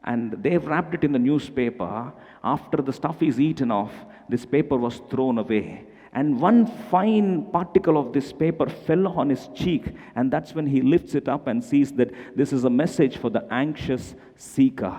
S5: and they wrapped it in the newspaper. After the stuff is eaten off, this paper was thrown away. And one fine particle of this paper fell on his cheek, and that's when he lifts it up and sees that this is a message for the anxious seeker.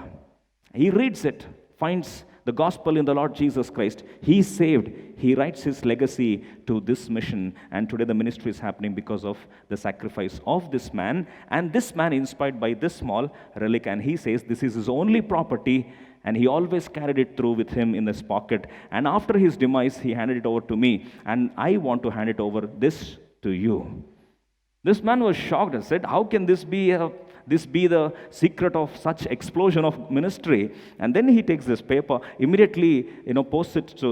S5: He reads it, finds the gospel in the Lord Jesus Christ. He's saved. He writes his legacy to this mission, and today the ministry is happening because of the sacrifice of this man. And this man inspired by this small relic, and he says this is his only property, and he always carried it through with him in his pocket. And after his demise, he handed it over to me, and I want to hand it over this to you. This man was shocked and said, how can this be the secret of such explosion of ministry? And then he takes this paper, immediately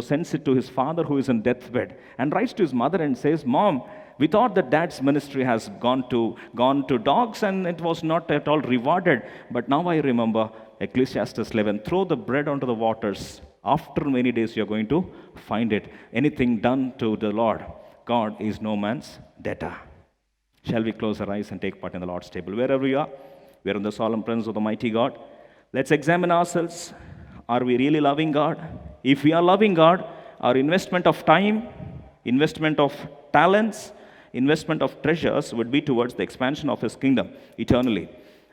S5: sends it to his father who is in deathbed, and writes to his mother and says, Mom, we thought that dad's ministry has gone to dogs and it was not at all rewarded. But now I remember Ecclesiastes 11, throw the bread onto the waters. After many days you're going to find it. Anything done to the Lord, God is no man's debtor. Shall we close our eyes and take part in the Lord's table? Wherever we are in the solemn presence of the mighty God. Let's examine ourselves. Are we really loving God? If we are loving God, our investment of time, investment of talents, investment of treasures would be towards the expansion of His kingdom eternally.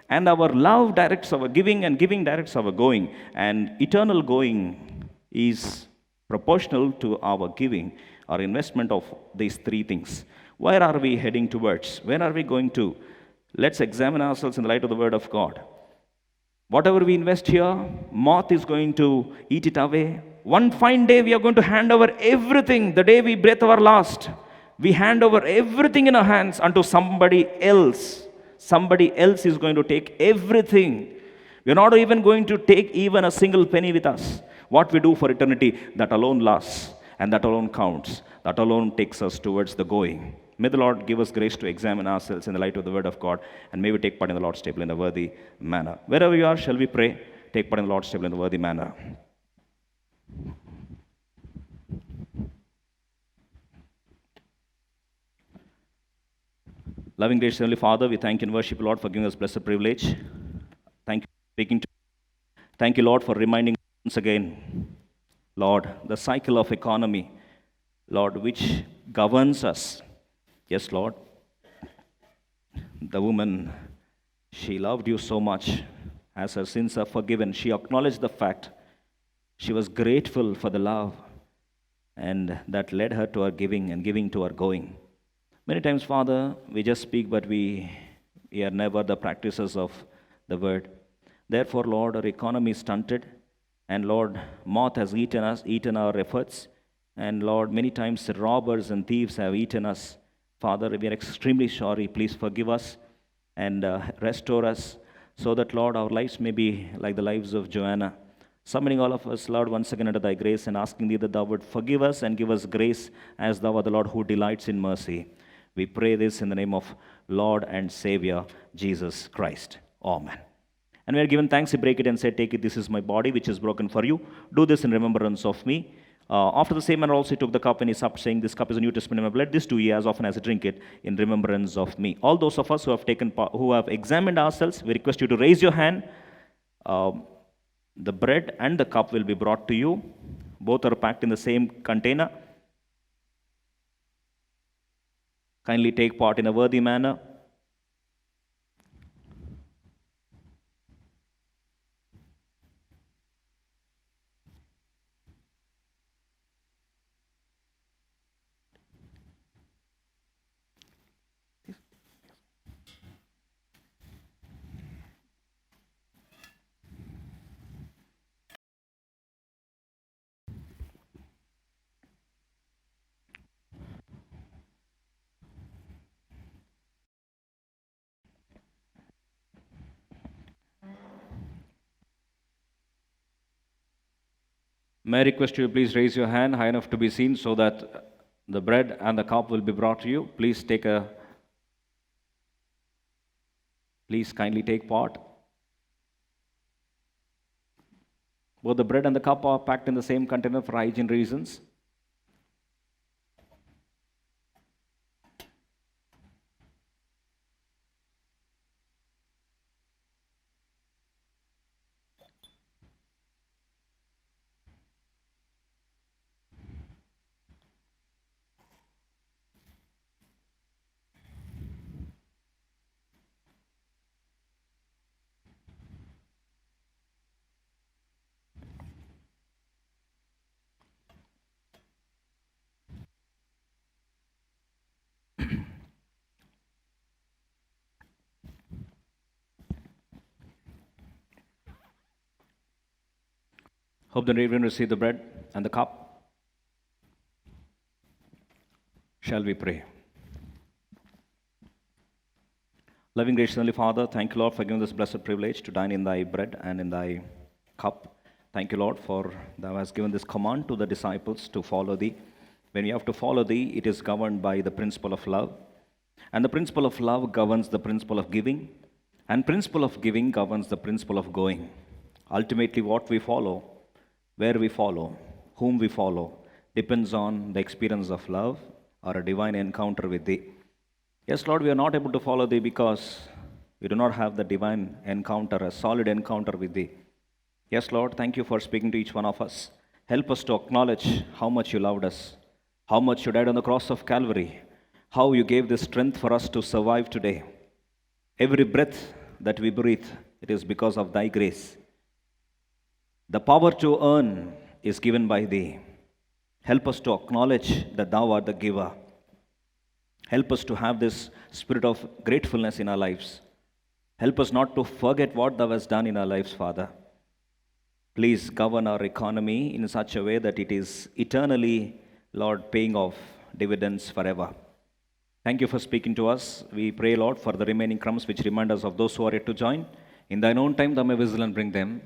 S5: And our love directs our giving, and giving directs our going. And eternal going is proportional to our giving, our investment of these three things. Where are we heading towards? Where are we going to? Let's examine ourselves in the light of the Word of God. Whatever we invest here, moth is going to eat it away. One fine day, we are going to hand over everything. The day we breathe our last, we hand over everything in our hands unto somebody else. Somebody else is going to take everything. We are not even going to take even a single penny with us. What we do for eternity, that alone lasts, and that alone counts. That alone takes us towards the going. May the Lord give us grace to examine ourselves in the light of the Word of God, and may we take part in the Lord's table in a worthy manner. Wherever you are, shall we pray? Take part in the Lord's table in a worthy manner. Loving gracious Heavenly Father, we thank you and worship you, Lord, for giving us blessed privilege. Thank you for speaking to us. Thank you, Lord, for reminding us once again, Lord, the cycle of economy, Lord, which governs us. Yes, Lord, the woman, she loved you so much. As her sins are forgiven, she acknowledged the fact. She was grateful for the love, and that led her to her giving, and giving to her going. Many times, Father, we just speak, but we are never the practices of the word. Therefore, Lord, our economy is stunted, and Lord, moth has eaten our efforts, and Lord, many times robbers and thieves have eaten us. Father, we are extremely sorry. Please forgive us and restore us, so that, Lord, our lives may be like the lives of Joanna. Summoning all of us, Lord, once again under thy grace, and asking thee that thou would forgive us and give us grace, as thou art the Lord who delights in mercy. We pray this in the name of Lord and Savior Jesus Christ. Amen. And we are given thanks, we break it and say, take it, this is my body which is broken for you. Do this in remembrance of me. After the same manner also he took the cup and he supped, saying, this cup is a New Testament in my blood. This do ye as often as you drink it in remembrance of me. All those of us who have who have examined ourselves, we request you to raise your hand. The bread and the cup will be brought to you. Both are packed in the same container. Kindly take part in a worthy manner. May I request you please raise your hand high enough to be seen so that the bread and the cup will be brought to you. Please kindly take part. Both the bread and the cup are packed in the same container for hygiene reasons. Hope that everyone receive the bread and the cup. Shall we pray? Loving, gracious Heavenly Father, thank you, Lord, for giving this blessed privilege to dine in thy bread and in thy cup. Thank you, Lord, for thou hast given this command to the disciples to follow thee. When we have to follow thee, it is governed by the principle of love. And the principle of love governs the principle of giving. And principle of giving governs the principle of going. Ultimately, what we follow, where we follow, whom we follow, depends on the experience of love or a divine encounter with thee. Yes, Lord, we are not able to follow thee because we do not have the divine encounter, a solid encounter with thee. Yes, Lord, thank you for speaking to each one of us. Help us to acknowledge how much you loved us, how much you died on the cross of Calvary, how you gave this strength for us to survive today. Every breath that we breathe, it is because of thy grace. The power to earn is given by thee. Help us to acknowledge that thou art the giver. Help us to have this spirit of gratefulness in our lives. Help us not to forget what thou hast done in our lives, Father. Please govern our economy in such a way that it is eternally, Lord, paying off dividends forever. Thank you for speaking to us. We pray, Lord, for the remaining crumbs which remind us of those who are yet to join. In thine own time, thou may visit and bring them.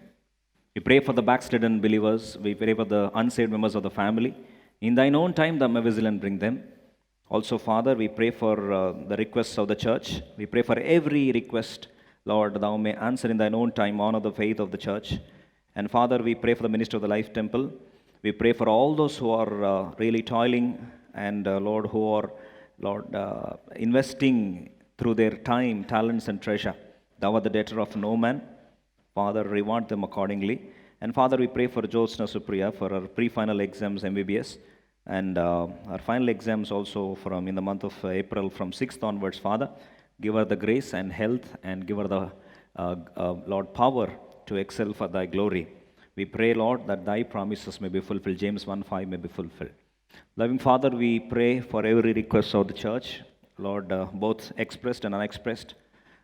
S5: We pray for the backslidden believers. We pray for the unsaved members of the family. In thine own time, thou may visit and bring them. Also, Father, we pray for the requests of the church. We pray for every request, Lord, thou may answer in thine own time, honor the faith of the church. And Father, we pray for the ministry of the Life Temple. We pray for all those who are really toiling and, Lord, who are, Lord, investing through their time, talents, and treasure. Thou art the debtor of no man. Father, reward them accordingly. And Father, we pray for Jyotsna Supriya for our pre-final exams, MBBS, and our final exams also from in the month of April from 6th onwards. Father, give her the grace and health and give her the, Lord, power to excel for thy glory. We pray, Lord, that thy promises may be fulfilled. James 1:5 may be fulfilled. Loving Father, we pray for every request of the church, Lord, both expressed and unexpressed.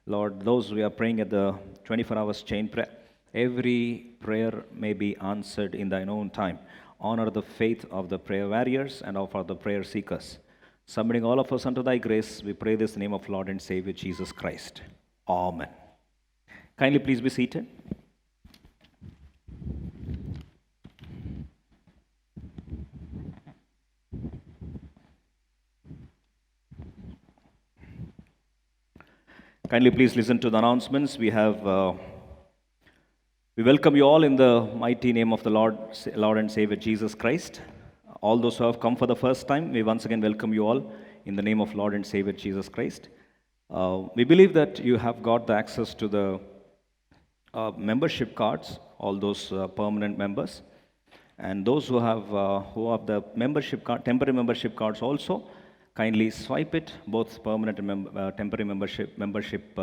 S5: Lord, those we are praying at the 24 hours chain prayer, every prayer may be answered in thine own time. Honor the faith of the prayer warriors and of the prayer seekers. Submitting all of us unto thy grace, we pray this in the name of Lord and Savior Jesus Christ. Amen. Kindly please be seated.
S4: Kindly please listen to the announcements. We welcome you all in the mighty name of the Lord and Savior Jesus Christ. All those who have come for the first time, we once again welcome you all in the name of Lord and Savior Jesus Christ. We believe that you have got the access to the membership cards, all those permanent members, and those who have the membership card, temporary membership cards also. Kindly swipe it. Both permanent and temporary membership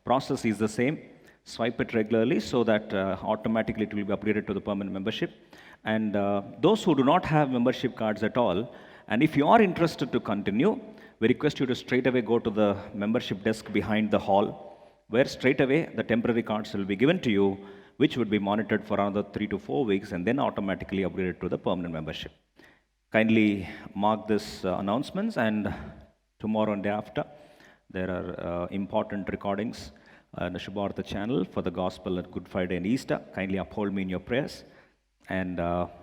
S4: process is the same. Swipe it regularly so that automatically it will be upgraded to the permanent membership. And those who do not have membership cards at all, and if you are interested to continue, we request you to straight away go to the membership desk behind the hall, where straight away the temporary cards will be given to you, which would be monitored for another 3 to 4 weeks and then automatically upgraded to the permanent membership. Kindly mark this announcements, and tomorrow and day after, there are important recordings on the Shubhartha channel for the gospel at Good Friday and Easter. Kindly uphold me in your prayers. And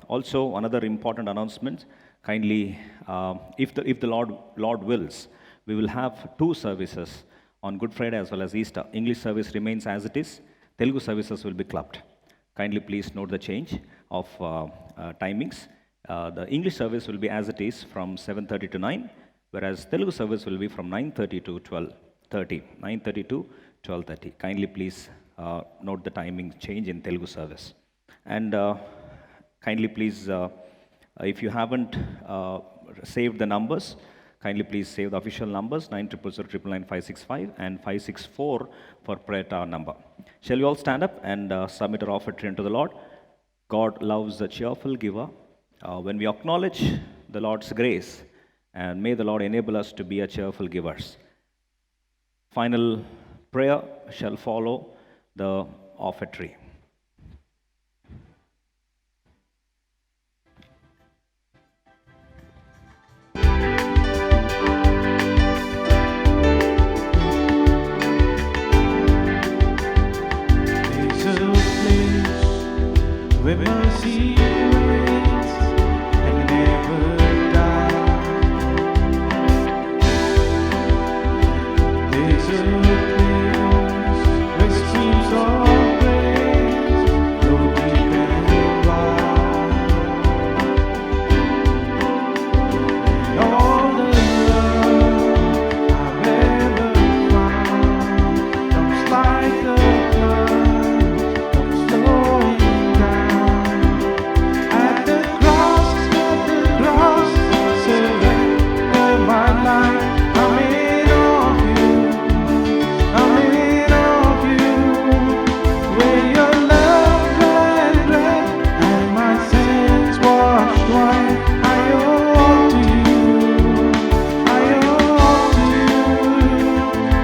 S4: also another important announcement, kindly, if the Lord wills, we will have 2 services on Good Friday as well as Easter. English service remains as it is. Telugu services will be clubbed. Kindly please note the change of timings. The English service will be as it is from 7:30 to 9, whereas Telugu service will be from 9:30 to 12:30. 9:30 to 12:30. Kindly please note the timing change in Telugu service. And kindly please, if you haven't saved the numbers, kindly please save the official numbers 900099565 and 564 for prayer tower number. Shall we all stand up and submit our offering unto the Lord? God loves a cheerful giver. When we acknowledge the Lord's grace, and may the Lord enable us to be a cheerful givers. Final prayer shall follow the offertory.
S3: There's a place where mercy waits and never dies. There's a place where streams of grace flow deep and wide. And all the love I've ever found comes like a flood, comes flowing down. At the cross, surrender my life. I'm in of you, I'm in of you. Where your love ran red and my sins washed white. I owe to you, I owe to you,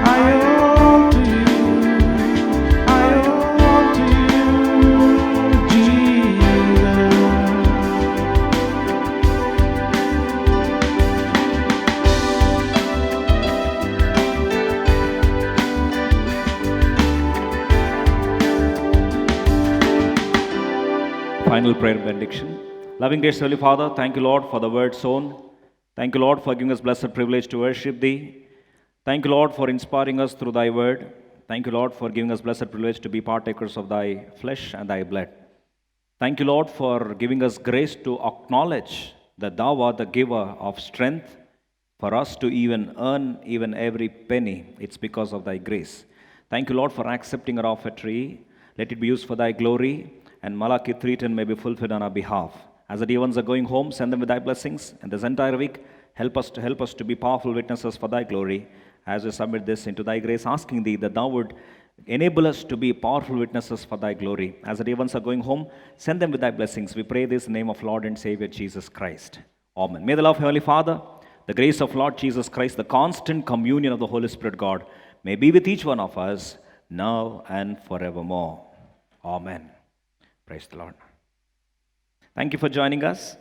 S3: I owe to you, I owe to you, Jesus.
S4: Final prayer benediction. Loving gracious Heavenly Father, thank you, Lord, for the word sown. Thank you, Lord, for giving us blessed privilege to worship Thee. Thank you, Lord, for inspiring us through Thy word. Thank you, Lord, for giving us blessed privilege to be partakers of Thy flesh and Thy blood. Thank you, Lord, for giving us grace to acknowledge that Thou art the giver of strength for us to even earn even every penny. It's because of Thy grace. Thank you, Lord, for accepting our offertory. Let it be used for Thy glory, and Malachi 3:10 may be fulfilled on our behalf. As the dear ones are going home, send them with Thy blessings. And this entire week, help us to be powerful witnesses for Thy glory. As we submit this into Thy grace, asking Thee that Thou would enable us to be powerful witnesses for Thy glory. As the dear ones are going home, send them with Thy blessings. We pray this in the name of Lord and Savior Jesus Christ. Amen. May the love of Heavenly Father, the grace of Lord Jesus Christ, the constant communion of the Holy Spirit God, may be with each one of us now and forevermore. Amen. Praise the Lord. Thank you for joining us.